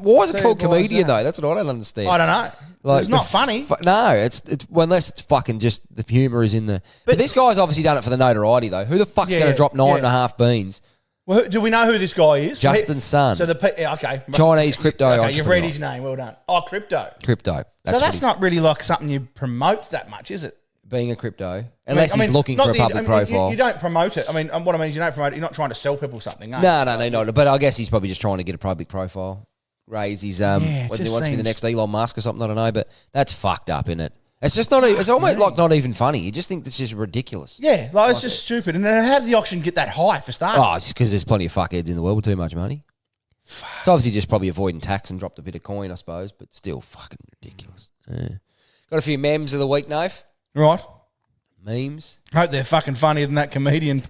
Speaker 3: why is it called
Speaker 1: See, why is
Speaker 3: comedian
Speaker 1: that?
Speaker 3: though? That's what I don't understand.
Speaker 1: I don't know.
Speaker 3: Like,
Speaker 1: it's not funny.
Speaker 3: No, it's unless it's fucking just the humour is in the. But this guy's obviously done it for the notoriety though. Who the fuck's going to drop 9.5 beans?
Speaker 1: Well, do we know who this guy is?
Speaker 3: Justin Sun.
Speaker 1: So okay.
Speaker 3: Chinese crypto.
Speaker 1: Okay, you've read his name. Well done. Oh, crypto.
Speaker 3: Crypto.
Speaker 1: That's not really like something you promote that much, is it?
Speaker 3: Being a crypto, unless he's looking for a public profile.
Speaker 1: You don't promote it. I mean, what I mean is you don't promote it. You're not trying to sell people something. No,
Speaker 3: no. But I guess he's probably just trying to get a public profile, raise his whether he wants to be the next Elon Musk or something. I don't know, but that's fucked up, isn't it? It's just not. It's almost like not even funny. You just think this is ridiculous.
Speaker 1: Yeah, like it's just stupid. And then how did the auction get that high for starters?
Speaker 3: Oh, it's because there's plenty of fuckheads in the world with too much money. It's obviously just probably avoiding tax and dropped a bit of coin, I suppose, but still fucking ridiculous. Yeah. Got a few memes of the week, Nath.
Speaker 1: Right.
Speaker 3: Memes.
Speaker 1: Hope they're fucking funnier than that comedian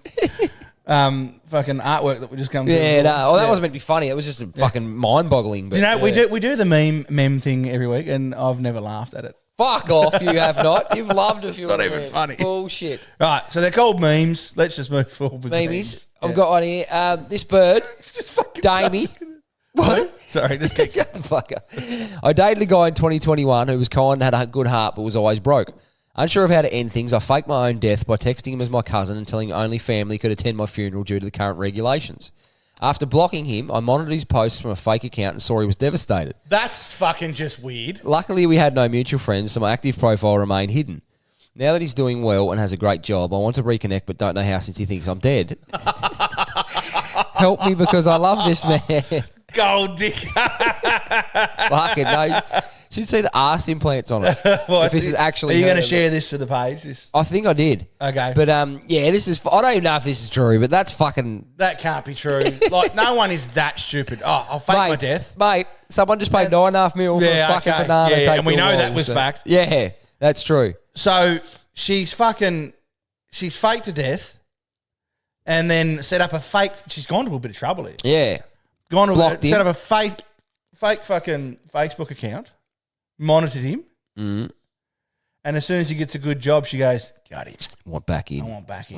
Speaker 1: fucking artwork that we just come to.
Speaker 3: Yeah, no, that wasn't meant to be funny. It was just mind-boggling. But,
Speaker 1: you know, we do the meme thing every week, and I've never laughed at it.
Speaker 3: Fuck off, you have not. You've loved a few.
Speaker 1: Not even funny.
Speaker 3: Bullshit.
Speaker 1: Right, so they're called memes. Let's just move forward with
Speaker 3: memes. I've got one here. This bird, Damie. What?
Speaker 1: Sorry, just keep
Speaker 3: Shut the fuck up. I dated a guy in 2021 who was kind, had a good heart, but was always broke. Unsure of how to end things, I faked my own death by texting him as my cousin and telling only family could attend my funeral due to the current regulations. After blocking him, I monitored his posts from a fake account and saw he was devastated.
Speaker 1: That's fucking just weird.
Speaker 3: Luckily, we had no mutual friends, so my active profile remained hidden. Now that he's doing well and has a great job, I want to reconnect but don't know how since he thinks I'm dead. Help me because I love this man.
Speaker 1: Gold dick.
Speaker 3: Fucking no. Should see the arse implants on it.
Speaker 1: Well,
Speaker 3: if this is actually...
Speaker 1: Are you going to share this to the page?
Speaker 3: I think I did.
Speaker 1: Okay.
Speaker 3: But yeah, this is... I don't even know if this is true, but that's fucking...
Speaker 1: That can't be true. Like, no one is that stupid. Oh, I'll fake my death.
Speaker 3: Mate, someone just paid $9.5 million for a fucking banana.
Speaker 1: Yeah, and we know that was fact.
Speaker 3: Yeah, that's true.
Speaker 1: So she's faked to death and then set up a fake... She's gone to a bit of trouble here.
Speaker 3: Yeah.
Speaker 1: Set up a fake fucking Facebook account, monitored him, and as soon as he gets a good job, she goes, got him.
Speaker 3: I want back in.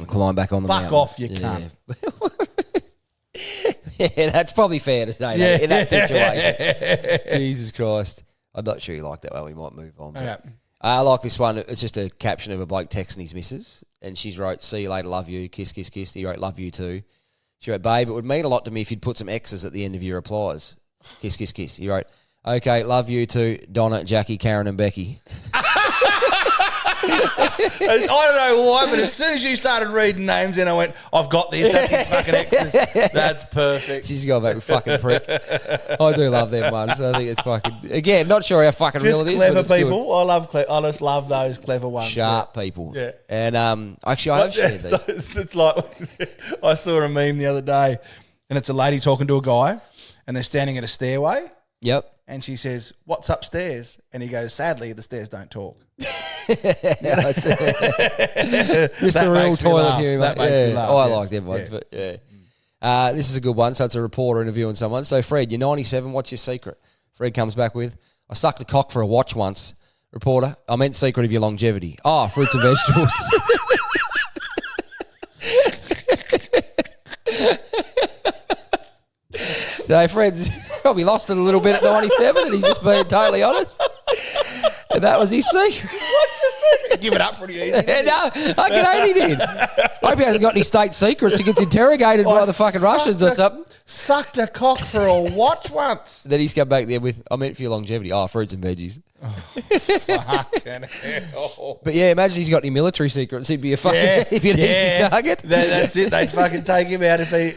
Speaker 3: Climb back on the mountain.
Speaker 1: Fuck off, you cunt.
Speaker 3: Yeah, that's probably fair to say that in that situation. Jesus Christ. I'm not sure you like that one. We might move on.
Speaker 1: Okay.
Speaker 3: I like this one. It's just a caption of a bloke texting his missus, and she's wrote, "See you later, love you, kiss, kiss, kiss." He wrote, "Love you too." She wrote, "Babe, it would mean a lot to me if you'd put some X's at the end of your replies." Kiss, kiss, kiss. He wrote, "Okay, love you too, Donna, Jackie, Karen, and Becky."
Speaker 1: I don't know why, but as soon as you started reading names in, I went, I've got this. That's his fucking X's. That's perfect.
Speaker 3: She's gone back with fucking prick. I do love them ones. I think it's fucking... Again, not sure how fucking
Speaker 1: just
Speaker 3: real it is,
Speaker 1: clever
Speaker 3: but it's
Speaker 1: people.
Speaker 3: good.
Speaker 1: I just love those clever ones.
Speaker 3: Sharp people.
Speaker 1: Yeah.
Speaker 3: And actually, I have shared these.
Speaker 1: So it's like, I saw a meme the other day, and it's a lady talking to a guy, and they're standing at a stairway.
Speaker 3: Yep.
Speaker 1: And she says, "What's upstairs?" And he goes, "Sadly, the stairs don't talk."
Speaker 3: Just the real toilet humour.
Speaker 1: That makes me laugh.
Speaker 3: I like them ones, but yeah. This is a good one. So it's a reporter interviewing someone. So Fred, you're 97. What's your secret? Fred comes back with, "I sucked a cock for a watch once." Reporter, "I meant secret of your longevity." "Oh, fruits and vegetables." So Fred's probably lost it a little bit at 97, and he's just being totally honest. And that was his secret.
Speaker 1: Give it up pretty easy.
Speaker 3: No, I can only did. Hope he hasn't got any state secrets. He gets interrogated by the fucking Russians or something.
Speaker 1: Sucked a cock for a watch once.
Speaker 3: Then he's come back there with, "I meant for your longevity." "Oh, fruits and veggies."
Speaker 1: Fucking hell.
Speaker 3: But yeah, imagine he's got any military secrets. He'd be a fucking he'd be an easy target.
Speaker 1: That's it. They'd fucking take him out if he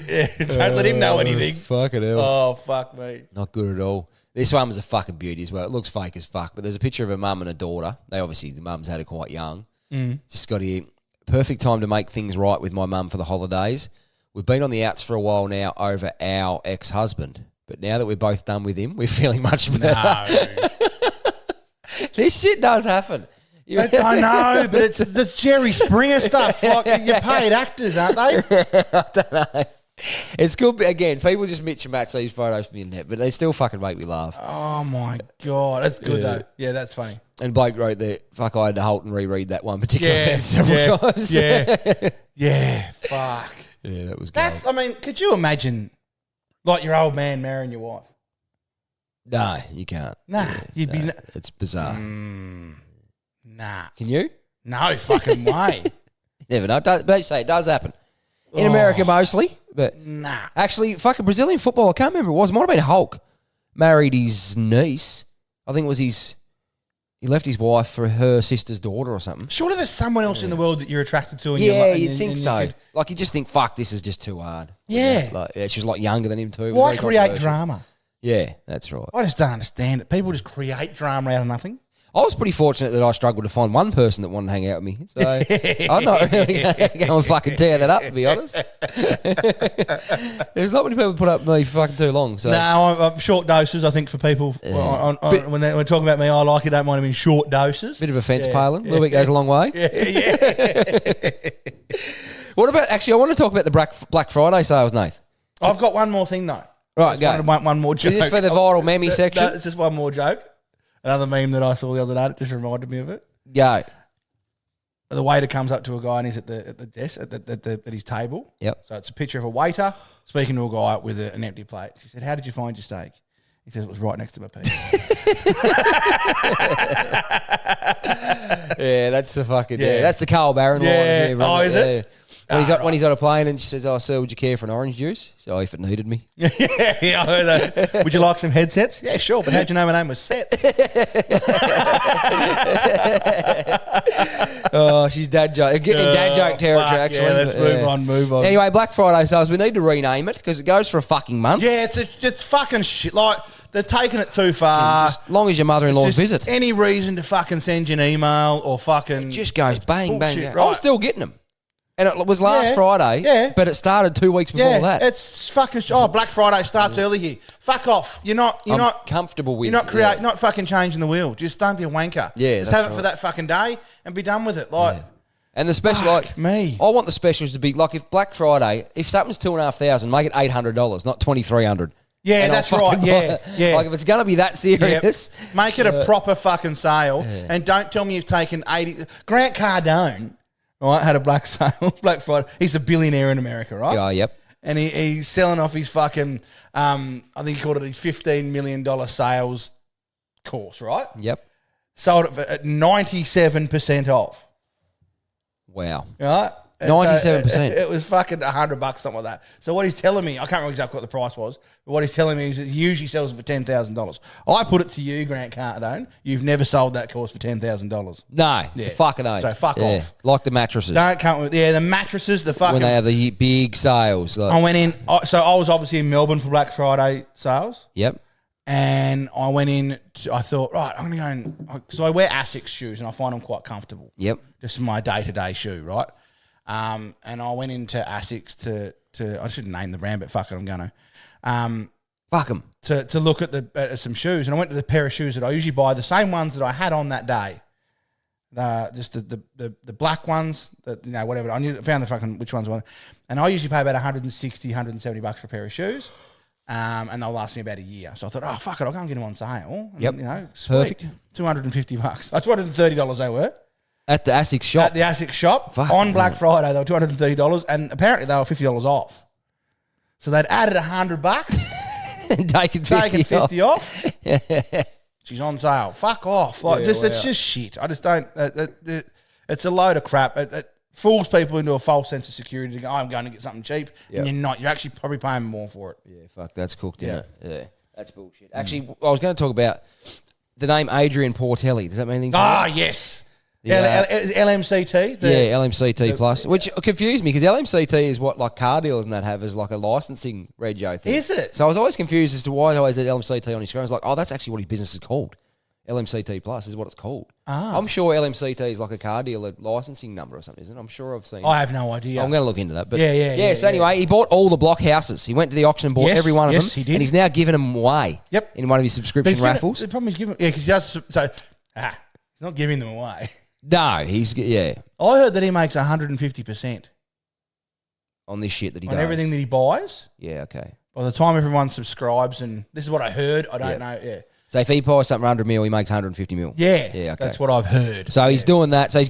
Speaker 1: don't let him know anything.
Speaker 3: Fucking hell.
Speaker 1: Oh, fuck me.
Speaker 3: Not good at all. This one was a fucking beauty as well. It looks fake as fuck, but there's a picture of a mum and a daughter. The mum's had her quite young. Just got here. Perfect time to make things right with my mum for the holidays. We've been on the outs for a while now over our ex-husband, but now that we're both done with him, we're feeling much better.
Speaker 1: No.
Speaker 3: This shit does happen.
Speaker 1: I know, but it's the Jerry Springer stuff. Like, you're paid actors, aren't they?
Speaker 3: I don't know. It's good, but again, people just mix and match these photos from the internet, but they still fucking make me laugh.
Speaker 1: Oh, my God. That's good, though. Yeah, that's funny.
Speaker 3: And Blake wrote that, fuck, I had to halt and reread that one particular sentence several times.
Speaker 1: Yeah, fuck.
Speaker 3: Yeah, that was good.
Speaker 1: I mean, could you imagine, like, your old man marrying your wife?
Speaker 3: No, you can't.
Speaker 1: Nah, you'd be...
Speaker 3: It's bizarre.
Speaker 1: Nah.
Speaker 3: Can you?
Speaker 1: No fucking way.
Speaker 3: Never know. But they say it does happen. In America mostly, but
Speaker 1: Nah.
Speaker 3: actually, fucking Brazilian football, I can't remember who it was. It might have been Hulk. Married his niece. I think it was he left his wife for her sister's daughter or something.
Speaker 1: Surely there's someone else in the world that you're attracted to. And
Speaker 3: You'd think so. Like, you just think, fuck, this is just too hard.
Speaker 1: Yeah.
Speaker 3: She was like younger than him too.
Speaker 1: Why create drama?
Speaker 3: Yeah, that's right.
Speaker 1: I just don't understand it. People just create drama out of nothing.
Speaker 3: I was pretty fortunate that I struggled to find one person that wanted to hang out with me. So I'm not really going to fucking tear that up, to be honest. There's not many people put up with me for fucking too long. So.
Speaker 1: No, I'm short doses, I think, for people. When they're talking about me, I like it, don't mind them in short doses.
Speaker 3: Bit of a fence paling. A little bit goes a long way. What about, actually, I want to talk about the Black Friday sales, Nath.
Speaker 1: I've got one more thing, though.
Speaker 3: Right, go.
Speaker 1: One more joke.
Speaker 3: Is this for the viral meme section?
Speaker 1: No, it's just one more joke. Another meme that I saw the other day that just reminded me of it.
Speaker 3: Go.
Speaker 1: The waiter comes up to a guy and he's at the desk at his table.
Speaker 3: Yep.
Speaker 1: So it's a picture of a waiter speaking to a guy with an empty plate. She said, "How did you find your steak?" He says, "It was right next to my pizza."
Speaker 3: Yeah, that's the fucking that's the Carl Barron line.
Speaker 1: Oh, is it?
Speaker 3: When he's on a plane and she says, "Oh, sir, would you care for an orange juice?" So, if it needed me.
Speaker 1: I heard that. Would you like some headsets? Yeah, sure. But how'd you know my name was Sets?
Speaker 3: Oh, she's dad joke. Getting dad joke territory, actually.
Speaker 1: Yeah, let's move on.
Speaker 3: Anyway, Black Friday sales, we need to rename it because it goes for a fucking month.
Speaker 1: Yeah, it's fucking shit. Like, they're taking it too far.
Speaker 3: As long as your mother-in-law's visit.
Speaker 1: Any reason to fucking send you an email or fucking...
Speaker 3: It just goes bang, bang, bang.
Speaker 1: Right.
Speaker 3: I'm still getting them. And it was last Friday, but it started 2 weeks before that.
Speaker 1: It's fucking... Black Friday starts early here. Fuck off. You're not
Speaker 3: comfortable with...
Speaker 1: You're not fucking changing the wheel. Just don't be a wanker.
Speaker 3: Yeah,
Speaker 1: just have it for that fucking day and be done with it. Like...
Speaker 3: Yeah. And the special, like
Speaker 1: me,
Speaker 3: I want the specials to be like if Black Friday, if something's $2,500, make it $800, not $2,300.
Speaker 1: Yeah, and that's right. Yeah.
Speaker 3: Like if it's going to be that serious,
Speaker 1: make it a proper fucking sale, and don't tell me you've taken 80. Grant Cardone, right, had a Black Friday. He's a billionaire in America, right?
Speaker 3: Yeah, yep.
Speaker 1: And he's selling off his fucking, I think he called it his $15 million sales course, right?
Speaker 3: Yep.
Speaker 1: Sold it at 97% off.
Speaker 3: Wow.
Speaker 1: Right?
Speaker 3: 97%.
Speaker 1: It was fucking $100, something like that. So what he's telling me, I can't remember exactly what the price was, but what he's telling me is that he usually sells it for $10,000. I put it to you, Grant Cardone, you've never sold that course for $10,000.
Speaker 3: No, fucking oath.
Speaker 1: So fuck off.
Speaker 3: Like the mattresses.
Speaker 1: Don't come with the mattresses, the fucking...
Speaker 3: When they have the big sales. Like.
Speaker 1: I went in, so I was obviously in Melbourne for Black Friday sales.
Speaker 3: Yep.
Speaker 1: And I went in, I thought, right, I'm going to go because I wear Asics shoes and I find them quite comfortable.
Speaker 3: Yep.
Speaker 1: Just my day-to-day shoe, right? And I went into Asics to I shouldn't name the brand, but fuck it, I'm going to.
Speaker 3: Fuck them.
Speaker 1: To look at some shoes. And I went to the pair of shoes that I usually buy, the same ones that I had on that day. Just the black ones, whatever. I found the fucking which ones I wanted. And I usually pay about $160, $170 for a pair of shoes. And they'll last me about a year. So I thought, oh, fuck it, I'll go and get them on sale. And,
Speaker 3: Yep.
Speaker 1: Sweet.
Speaker 3: Perfect.
Speaker 1: $250. $230 they were.
Speaker 3: At the Asics shop.
Speaker 1: At the Asics shop.
Speaker 3: Fuck
Speaker 1: on Black Friday, they were $230. And apparently they were $50 off. So they'd added $100.
Speaker 3: Taken 50
Speaker 1: off. She's on sale. Fuck off. It's just shit. I just don't. It's a load of crap. It fools people into a false sense of security to go, I'm going to get something cheap. Yep. And you're not. You're actually probably paying more for it.
Speaker 3: Yeah, fuck. That's cooked, isn't it? Yeah. That's bullshit. Actually, I was going to talk about the name Adrian Portelli. Does that mean anything?
Speaker 1: Ah, yes. LMCT?
Speaker 3: LMCT Plus, which confused me because LMCT is what like car dealers and that have as like a licensing rego thing.
Speaker 1: Is it?
Speaker 3: So I was always confused as to why I always had LMCT on his screen. I was like, oh, that's actually what his business is called. LMCT Plus is what it's called. I'm sure LMCT is like a car dealer licensing number or something, isn't it? I'm sure I've seen it.
Speaker 1: I have no idea.
Speaker 3: I'm going to look into that. But
Speaker 1: Yeah.
Speaker 3: So anyway, he bought all the block houses. He went to the auction and bought every one of them.
Speaker 1: He did.
Speaker 3: And he's now giving them away.
Speaker 1: Yep.
Speaker 3: In one of his subscription raffles.
Speaker 1: The problem is giving, because he does, he's not giving them away.
Speaker 3: No,
Speaker 1: I heard that he makes 150%
Speaker 3: on this shit that he
Speaker 1: on
Speaker 3: does.
Speaker 1: everything that he buys.
Speaker 3: Yeah, okay.
Speaker 1: By the time everyone subscribes, and this is what I heard, I don't know. Yeah.
Speaker 3: So if he buys something for 100 mil, he makes 150 mil.
Speaker 1: Yeah.
Speaker 3: Yeah, okay.
Speaker 1: That's what I've heard.
Speaker 3: So he's doing that. So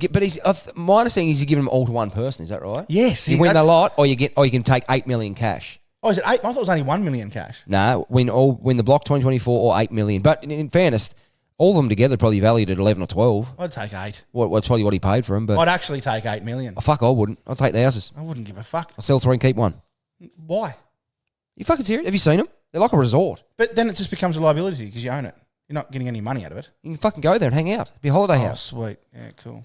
Speaker 3: my understanding is he's giving them all to one person. Is that right?
Speaker 1: Yes.
Speaker 3: You win a lot, or you can take 8 million cash.
Speaker 1: Oh, is it 8? I thought it was only 1 million cash.
Speaker 3: No, win the block 2024 or 8 million. But in fairness, all of them together probably valued at 11 or 12.
Speaker 1: I'd take 8.
Speaker 3: What's probably what he paid for them. But
Speaker 1: I'd actually take 8 million.
Speaker 3: oh, fuck, I wouldn't. I'd take the houses.
Speaker 1: I wouldn't give a fuck.
Speaker 3: I'll sell 3 and keep 1.
Speaker 1: Why?
Speaker 3: You fucking serious? Have you seen them? They're like a resort.
Speaker 1: But then it just becomes a liability because you own it. You're not getting any money out of it.
Speaker 3: You can fucking go there and hang out. It'd be a holiday
Speaker 1: Oh,
Speaker 3: house.
Speaker 1: sweet. Yeah, cool.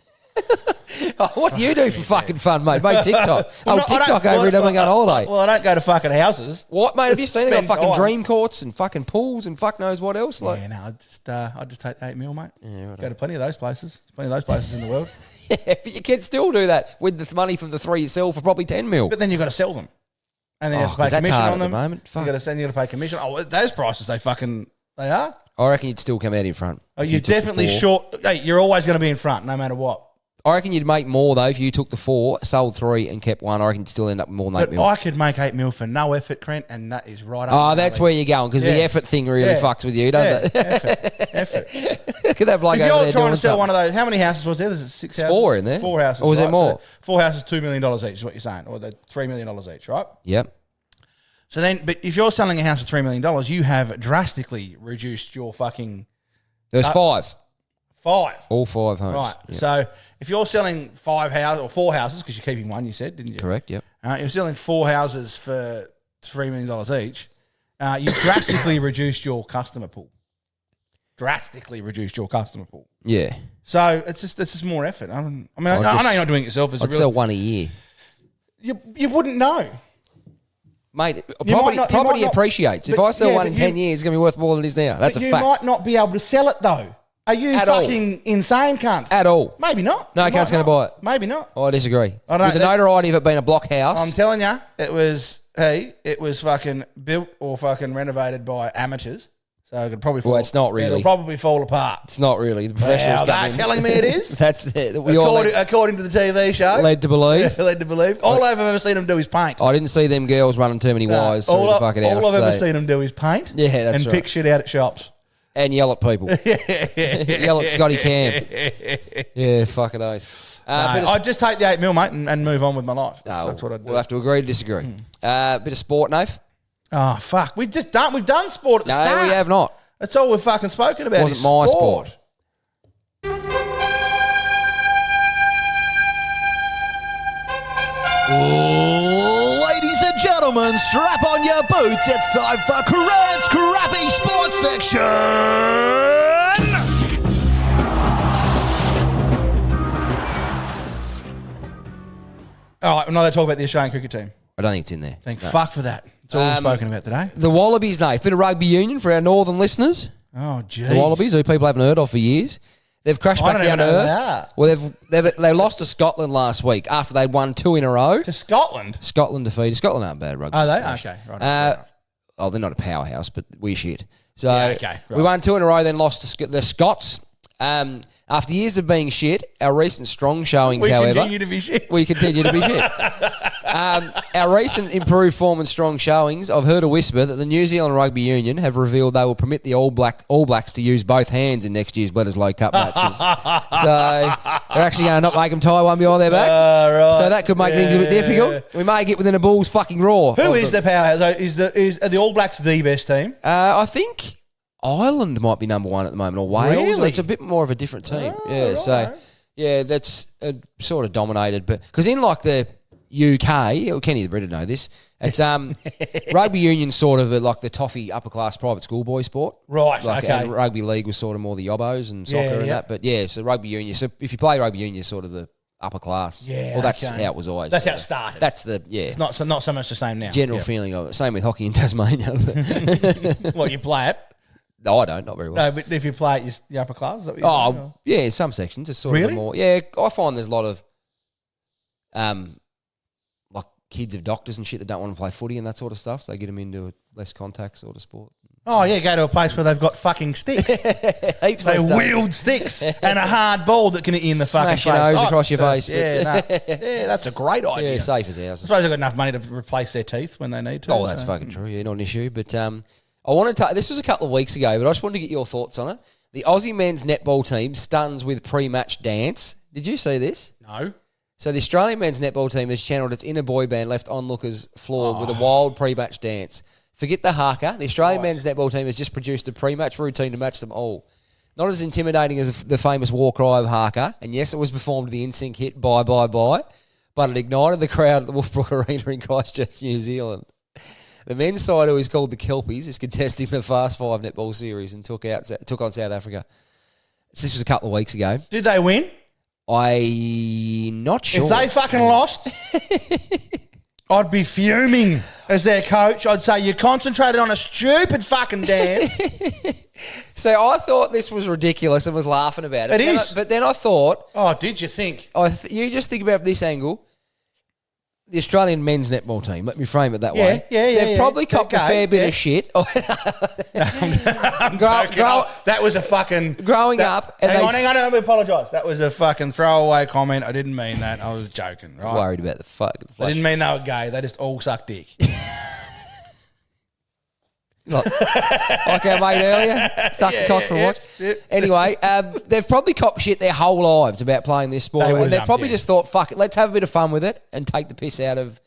Speaker 3: Oh, what do you do for fucking fun, mate? Mate, TikTok.
Speaker 1: Well, no,
Speaker 3: TikTok over here doesn't go on holiday.
Speaker 1: Well, I don't go to fucking houses.
Speaker 3: What, mate? Have you seen they got
Speaker 1: Spend
Speaker 3: fucking
Speaker 1: time.
Speaker 3: dream courts and fucking pools and fuck knows what else? Like,
Speaker 1: Yeah, no, I'd just take 8 mil, mate.
Speaker 3: Yeah, right
Speaker 1: Go to plenty of those places. There's plenty of those places in the world.
Speaker 3: yeah, but you can still do that with the money from the 3 you sell for probably 10 mil.
Speaker 1: But then you've got to sell them. And then you have to
Speaker 3: 'cause
Speaker 1: pay
Speaker 3: that's
Speaker 1: commission
Speaker 3: hard
Speaker 1: on
Speaker 3: at
Speaker 1: them.
Speaker 3: the moment. Fuck.
Speaker 1: You got to pay commission. Oh, those prices, they are.
Speaker 3: I reckon you'd still come out in front.
Speaker 1: Oh,
Speaker 3: if
Speaker 1: you're
Speaker 3: you took the
Speaker 1: definitely
Speaker 3: 4.
Speaker 1: short. Hey, you're always going to be in front, no matter what.
Speaker 3: I reckon you'd make more, though, if you took the 4, sold 3 and kept 1. I reckon you'd still end up with more than 8
Speaker 1: But
Speaker 3: mil.
Speaker 1: I could make 8 mil for no effort, Trent, and that is right up.
Speaker 3: Oh,
Speaker 1: my
Speaker 3: that's
Speaker 1: alley.
Speaker 3: where you're going, because the
Speaker 1: Yeah.
Speaker 3: effort thing really fucks with you, doesn't it?
Speaker 1: Effort.
Speaker 3: Look at that bloke
Speaker 1: If
Speaker 3: over
Speaker 1: you're
Speaker 3: there
Speaker 1: trying
Speaker 3: doing
Speaker 1: to sell
Speaker 3: something.
Speaker 1: one of those, how many houses was there? There's 6 houses.
Speaker 3: 4 in there.
Speaker 1: 4 houses.
Speaker 3: Or was there
Speaker 1: right?
Speaker 3: more?
Speaker 1: So 4 houses, $2 million each is what you're saying, or the $3 million each, right?
Speaker 3: Yep.
Speaker 1: So then, but if you're selling a house for $3 million, you have drastically reduced your fucking
Speaker 3: There's 5.
Speaker 1: 5.
Speaker 3: All 5 homes.
Speaker 1: Right.
Speaker 3: Yep.
Speaker 1: So if you're selling 5 houses or 4 houses, because you're keeping 1, you said, didn't you?
Speaker 3: Correct, yep.
Speaker 1: You're selling 4 houses for $3 million each. You drastically reduced your customer pool.
Speaker 3: Yeah.
Speaker 1: So it's just more effort. I know you're not doing it yourself.
Speaker 3: I'd sell 1 a year.
Speaker 1: You wouldn't know.
Speaker 3: Mate,
Speaker 1: You might not-
Speaker 3: property appreciates. If
Speaker 1: but-
Speaker 3: I sell
Speaker 1: yeah,
Speaker 3: one
Speaker 1: but
Speaker 3: in 10
Speaker 1: you-
Speaker 3: years, it's going to be worth more than it is now. That's
Speaker 1: But
Speaker 3: a
Speaker 1: you
Speaker 3: fact.
Speaker 1: might not be able to sell it though. Are you
Speaker 3: At all.
Speaker 1: fucking insane, cunt?
Speaker 3: At all.
Speaker 1: Maybe not.
Speaker 3: No,
Speaker 1: You
Speaker 3: cunt's
Speaker 1: might
Speaker 3: gonna
Speaker 1: not.
Speaker 3: buy it.
Speaker 1: Maybe not.
Speaker 3: Oh, I disagree.
Speaker 1: I don't
Speaker 3: With the
Speaker 1: know.
Speaker 3: notoriety of it being a block house.
Speaker 1: I'm telling you, it was fucking built or fucking renovated by amateurs. So it could probably fall.
Speaker 3: Well, it's not really.
Speaker 1: It'll probably fall apart.
Speaker 3: It's not really. The professionals
Speaker 1: Well,
Speaker 3: come
Speaker 1: they're
Speaker 3: in.
Speaker 1: telling me it is.
Speaker 3: That's it. We all
Speaker 1: according to the TV show.
Speaker 3: led to believe.
Speaker 1: Led to believe. All I've ever seen him do is paint.
Speaker 3: I didn't see them girls running too many wires through the fucking house.
Speaker 1: all I've ever
Speaker 3: so-
Speaker 1: seen him do is paint.
Speaker 3: Yeah, that's
Speaker 1: and
Speaker 3: right.
Speaker 1: pick shit out at shops.
Speaker 3: And yell at people. Yell at Scotty Cam. Yeah, fucking oath.
Speaker 1: I'd just take the 8 mil, mate, and move on with my life. That's what I'd do.
Speaker 3: We'll have to agree to disagree. Bit of sport, Nath?
Speaker 1: Oh fuck, we've done sport at the start.
Speaker 3: No, we have not.
Speaker 1: That's all we've fucking spoken about.
Speaker 3: Wasn't
Speaker 1: is
Speaker 3: my sport.
Speaker 1: Ladies and gentlemen, strap on your boots. It's time for Cred's Crappy Sports Section. All right, we're not going to talk about the Australian cricket team.
Speaker 3: I don't think it's in there.
Speaker 1: Thank fuck for that. That's all we've spoken about today.
Speaker 3: The Wallabies, Nath. Bit of rugby union for our northern listeners.
Speaker 1: Oh, geez.
Speaker 3: The Wallabies, who people haven't heard of for years. They've crashed
Speaker 1: I
Speaker 3: back
Speaker 1: don't
Speaker 3: down
Speaker 1: even
Speaker 3: to
Speaker 1: know
Speaker 3: earth.
Speaker 1: that.
Speaker 3: Well, they lost to Scotland last week after they'd won 2 in a row.
Speaker 1: To Scotland?
Speaker 3: Scotland defeated. Scotland aren't bad rugby.
Speaker 1: Are they?
Speaker 3: players.
Speaker 1: Okay, right. fair enough.
Speaker 3: They're not a powerhouse, but we're shit. So
Speaker 1: Yeah, okay,
Speaker 3: we
Speaker 1: right.
Speaker 3: won 2 in a row, then lost to the Scots. After years of being shit, our recent strong showings,
Speaker 1: We
Speaker 3: however,
Speaker 1: continue to be shit.
Speaker 3: we continue to be shit. Our recent improved form and strong showings, I've heard a whisper that the New Zealand Rugby Union have revealed they will permit the All Blacks to use both hands in next year's Bledisloe Cup matches. So they're actually going to not make them tie one behind their back.
Speaker 1: Right.
Speaker 3: So that could make things a bit difficult. We may get within a Bulls fucking roar.
Speaker 1: Who is the powerhouse? Are the All Blacks the best team?
Speaker 3: I think Ireland might be number 1 at the moment, or Wales.
Speaker 1: Really?
Speaker 3: It's a bit more of a different team.
Speaker 1: Oh,
Speaker 3: yeah,
Speaker 1: right.
Speaker 3: so yeah, that's sort of dominated. But because in like the UK, or Kenny the Brit would know this. It's rugby union sort of like the toffee upper class private schoolboy sport.
Speaker 1: Right,
Speaker 3: Like,
Speaker 1: okay.
Speaker 3: And rugby league was sort of more the yobbos and soccer and that. But yeah, so rugby union. So if you play rugby union, you're sort of the upper class.
Speaker 1: Yeah,
Speaker 3: well, that's
Speaker 1: okay.
Speaker 3: how it was always.
Speaker 1: That's how it started.
Speaker 3: That's the
Speaker 1: It's not so much the same now.
Speaker 3: general
Speaker 1: Yeah.
Speaker 3: feeling of it. Same with hockey in Tasmania. But
Speaker 1: What, you play it?
Speaker 3: no, I don't. Not very well.
Speaker 1: No, but if you play it, you're upper class. Is that what you're saying, or?
Speaker 3: Yeah, in some sections it's sort of
Speaker 1: Really?
Speaker 3: a more. Yeah, I find there's a lot of like kids of doctors and shit that don't want to play footy and that sort of stuff. So they get them into a less contact sort of sport.
Speaker 1: Oh, yeah, go to a place where they've got fucking sticks.
Speaker 3: Heaps
Speaker 1: They
Speaker 3: of stuff.
Speaker 1: wield sticks and a hard ball that can hit you in the
Speaker 3: Smash
Speaker 1: fucking
Speaker 3: your
Speaker 1: face.
Speaker 3: nose across your face, but-
Speaker 1: Yeah, no. Yeah, that's a great idea.
Speaker 3: Yeah, safe as
Speaker 1: I
Speaker 3: houses.
Speaker 1: suppose they've got enough money to replace their teeth when they need to.
Speaker 3: Oh, that's fucking true. Yeah, not an issue. But I wanted to. This was a couple of weeks ago, but I just wanted to get your thoughts on it. The Aussie men's netball team stuns with pre-match dance. Did you see this?
Speaker 1: No.
Speaker 3: So the Australian men's netball team has channeled its inner boy band left onlookers floored with a wild pre-match dance. Forget the haka. The Australian men's netball team has just produced a pre-match routine to match them all. Not as intimidating as the famous war cry of haka, and yes, it was performed to the NSYNC hit Bye Bye Bye, but it ignited the crowd at the Wolfbrook Arena in Christchurch, New Zealand. The men's side, who is called the Kelpies, is contesting the Fast Five netball series and took on South Africa. So this was a couple of weeks ago.
Speaker 1: Did they win?
Speaker 3: I'm not sure.
Speaker 1: If they fucking lost, I'd be fuming as their coach. I'd say you concentrated on a stupid fucking dance.
Speaker 3: So I thought this was ridiculous and was laughing about it.
Speaker 1: It is.
Speaker 3: But then I thought,
Speaker 1: Oh, did you think?
Speaker 3: you just think about this angle. The Australian men's netball team, let me frame it that way.
Speaker 1: Yeah,
Speaker 3: They've probably copped a
Speaker 1: Okay,
Speaker 3: fair bit
Speaker 1: yeah.
Speaker 3: of shit.
Speaker 1: I'm joking. That was a fucking...
Speaker 3: Growing up... and
Speaker 1: Hang on, let me apologise. That was a fucking throwaway comment. I didn't mean that. I was joking, right?
Speaker 3: worried about the fucking
Speaker 1: I
Speaker 3: flush.
Speaker 1: didn't mean they were gay. They just all suck dick.
Speaker 3: Like our mate earlier, suck the cock for a watch.
Speaker 1: yeah.
Speaker 3: Anyway, they've probably copped shit their whole lives about playing this sport.
Speaker 1: They would've
Speaker 3: And they've
Speaker 1: done,
Speaker 3: probably
Speaker 1: yeah.
Speaker 3: just thought, fuck it, let's have a bit of fun with it and take the piss out of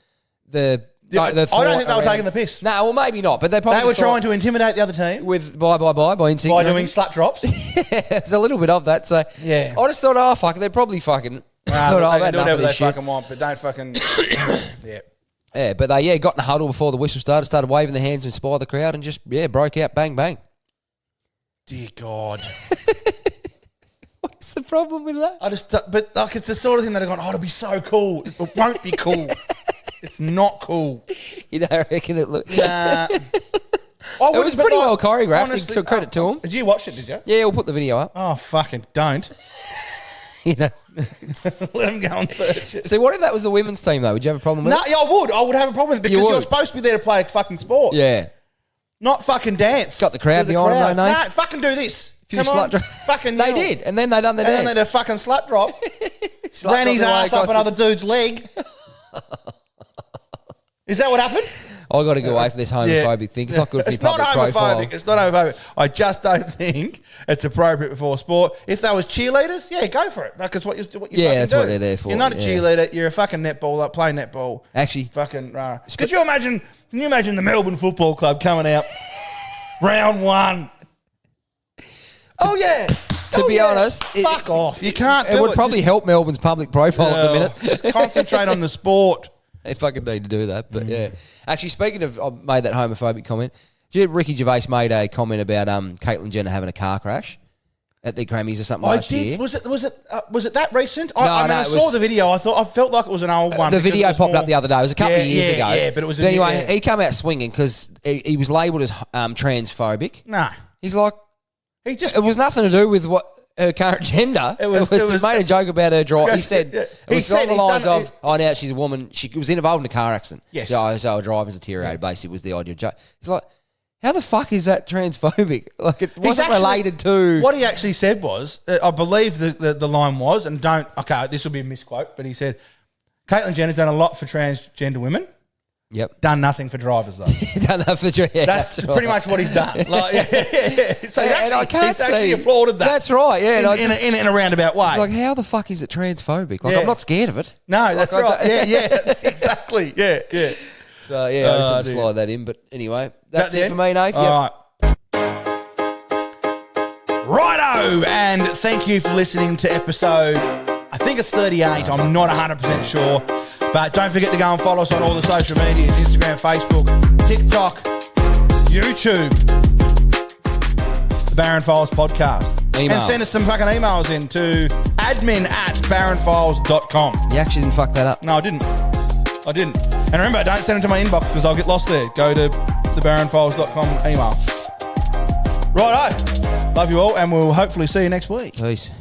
Speaker 3: the...
Speaker 1: I don't think they were taking the piss.
Speaker 3: No, well, maybe not, but they probably
Speaker 1: They were
Speaker 3: just thought-
Speaker 1: trying to intimidate the other team
Speaker 3: with Bye Bye Bye by NSYNC.
Speaker 1: by doing slut drops.
Speaker 3: There's a little bit of that. So
Speaker 1: Yeah.
Speaker 3: I just thought, oh, fuck, they're probably fucking... thought,
Speaker 1: They
Speaker 3: I've
Speaker 1: can
Speaker 3: had
Speaker 1: do
Speaker 3: enough
Speaker 1: whatever
Speaker 3: of
Speaker 1: they
Speaker 3: this shit.
Speaker 1: fucking want, but don't fucking... Yeah.
Speaker 3: Yeah, but they got in a huddle before the whistle started waving their hands to inspire the crowd and just, broke out, bang, bang.
Speaker 1: Dear God.
Speaker 3: What's the problem with that?
Speaker 1: But like, it's the sort of thing that are going, oh, it'll be so cool. It won't be cool. It's not cool.
Speaker 3: You know, I reckon it looked...
Speaker 1: Nah.
Speaker 3: It was pretty well choreographed.
Speaker 1: Honestly,
Speaker 3: Took credit to them.
Speaker 1: Did you watch it, did you?
Speaker 3: Yeah, we'll put the video up.
Speaker 1: Oh, fucking don't.
Speaker 3: You know.
Speaker 1: Let them go and search it.
Speaker 3: So what if that was the women's team, though? Would you have a problem with
Speaker 1: No,
Speaker 3: it?
Speaker 1: yeah, I would. I would have a problem with it because
Speaker 3: You
Speaker 1: you're
Speaker 3: would.
Speaker 1: supposed to be there to play a fucking sport.
Speaker 3: Yeah.
Speaker 1: Not fucking dance.
Speaker 3: Got the crowd
Speaker 1: To
Speaker 3: behind them, though, Nate.
Speaker 1: No, fucking do this.
Speaker 3: Few
Speaker 1: Come on.
Speaker 3: slut dro-
Speaker 1: Fucking
Speaker 3: They
Speaker 1: kneel.
Speaker 3: did, and then they done their
Speaker 1: And then
Speaker 3: dance.
Speaker 1: they did a fucking slut drop.
Speaker 3: Slut
Speaker 1: Ran his
Speaker 3: dropped away
Speaker 1: ass up
Speaker 3: across
Speaker 1: another dude's leg. Is that what happened?
Speaker 3: I got to go away from this homophobic thing. It's not good for
Speaker 1: It's
Speaker 3: your
Speaker 1: not
Speaker 3: public profile.
Speaker 1: homophobic. It's not homophobic. I just don't think it's appropriate before sport. If that was cheerleaders, yeah, go for it. Because what you
Speaker 3: Yeah,
Speaker 1: fucking
Speaker 3: that's
Speaker 1: do.
Speaker 3: what they're there for,
Speaker 1: You're not a
Speaker 3: yeah.
Speaker 1: cheerleader. You're a fucking netballer. Play netball.
Speaker 3: Actually,
Speaker 1: Fucking. Could you imagine? Can you imagine the Melbourne Football Club coming out round one? Oh yeah.
Speaker 3: to be honest,
Speaker 1: fuck off. You can't.
Speaker 3: it
Speaker 1: do
Speaker 3: would probably
Speaker 1: Just-
Speaker 3: help Melbourne's public profile at the minute.
Speaker 1: Just concentrate on the sport.
Speaker 3: They fucking need to do that. But yeah. Actually, speaking of, I made that homophobic comment. Did you, Ricky Gervais made a comment about Caitlyn Jenner having a car crash at the Grammys or something last year.
Speaker 1: Was it that recent?
Speaker 3: No,
Speaker 1: I
Speaker 3: no,
Speaker 1: I
Speaker 3: it
Speaker 1: saw
Speaker 3: was-
Speaker 1: the video. I felt like it was an old one.
Speaker 3: The
Speaker 1: because
Speaker 3: video
Speaker 1: it was
Speaker 3: popped
Speaker 1: more-
Speaker 3: up the other day. It was a couple of years ago.
Speaker 1: Yeah, but it was.
Speaker 3: But anyway, he came out swinging because he was labelled as transphobic.
Speaker 1: no,
Speaker 3: He's like,
Speaker 1: he just.
Speaker 3: it was nothing to do with what her current gender. It was he made a joke about her drive. He said,
Speaker 1: Yeah.
Speaker 3: it
Speaker 1: He
Speaker 3: was
Speaker 1: said
Speaker 3: on the
Speaker 1: he's
Speaker 3: lines
Speaker 1: done-
Speaker 3: of, oh, now she's a woman. She was involved in a car accident.
Speaker 1: Yes.
Speaker 3: So her driving's deteriorated, basically, was the idea joke. He's like, how the fuck is that transphobic? Like, it wasn't related to...
Speaker 1: What he actually said was, I believe the line was, and don't, okay, this will be a misquote, but he said, Caitlyn Jenner's done a lot for transgender women,
Speaker 3: Yep.
Speaker 1: done nothing for drivers though.
Speaker 3: Done that for yeah,
Speaker 1: That's
Speaker 3: right.
Speaker 1: pretty much what he's done. Like, yeah. So
Speaker 3: And I can't
Speaker 1: he's actually
Speaker 3: see-
Speaker 1: applauded that.
Speaker 3: That's right, yeah. and I just-
Speaker 1: in a roundabout way.
Speaker 3: It's like, how the fuck is it transphobic? Like,
Speaker 1: Yeah.
Speaker 3: I'm not scared of it.
Speaker 1: No, that's
Speaker 3: Like, I
Speaker 1: right.
Speaker 3: don't-
Speaker 1: Yeah, that's exactly. Yeah.
Speaker 3: So, yeah, I just had to
Speaker 1: dear.
Speaker 3: slide that in. But anyway, that's
Speaker 1: That's
Speaker 3: it for me, Nate. Yep.
Speaker 1: All right. Righto, and thank you for listening to episode, I think it's 38, I'm not 100% sure. But don't forget to go and follow us on all the social medias, Instagram, Facebook, TikTok, YouTube. The Barron Files podcast.
Speaker 3: Email.
Speaker 1: And send us some fucking emails in to admin@barronfiles.com.
Speaker 3: You actually didn't fuck that up.
Speaker 1: No, I didn't. And remember, don't send them to my inbox because I'll get lost there. Go to the barronfiles.com email. Righto. Love you all, and we'll hopefully see you next week.
Speaker 3: Peace.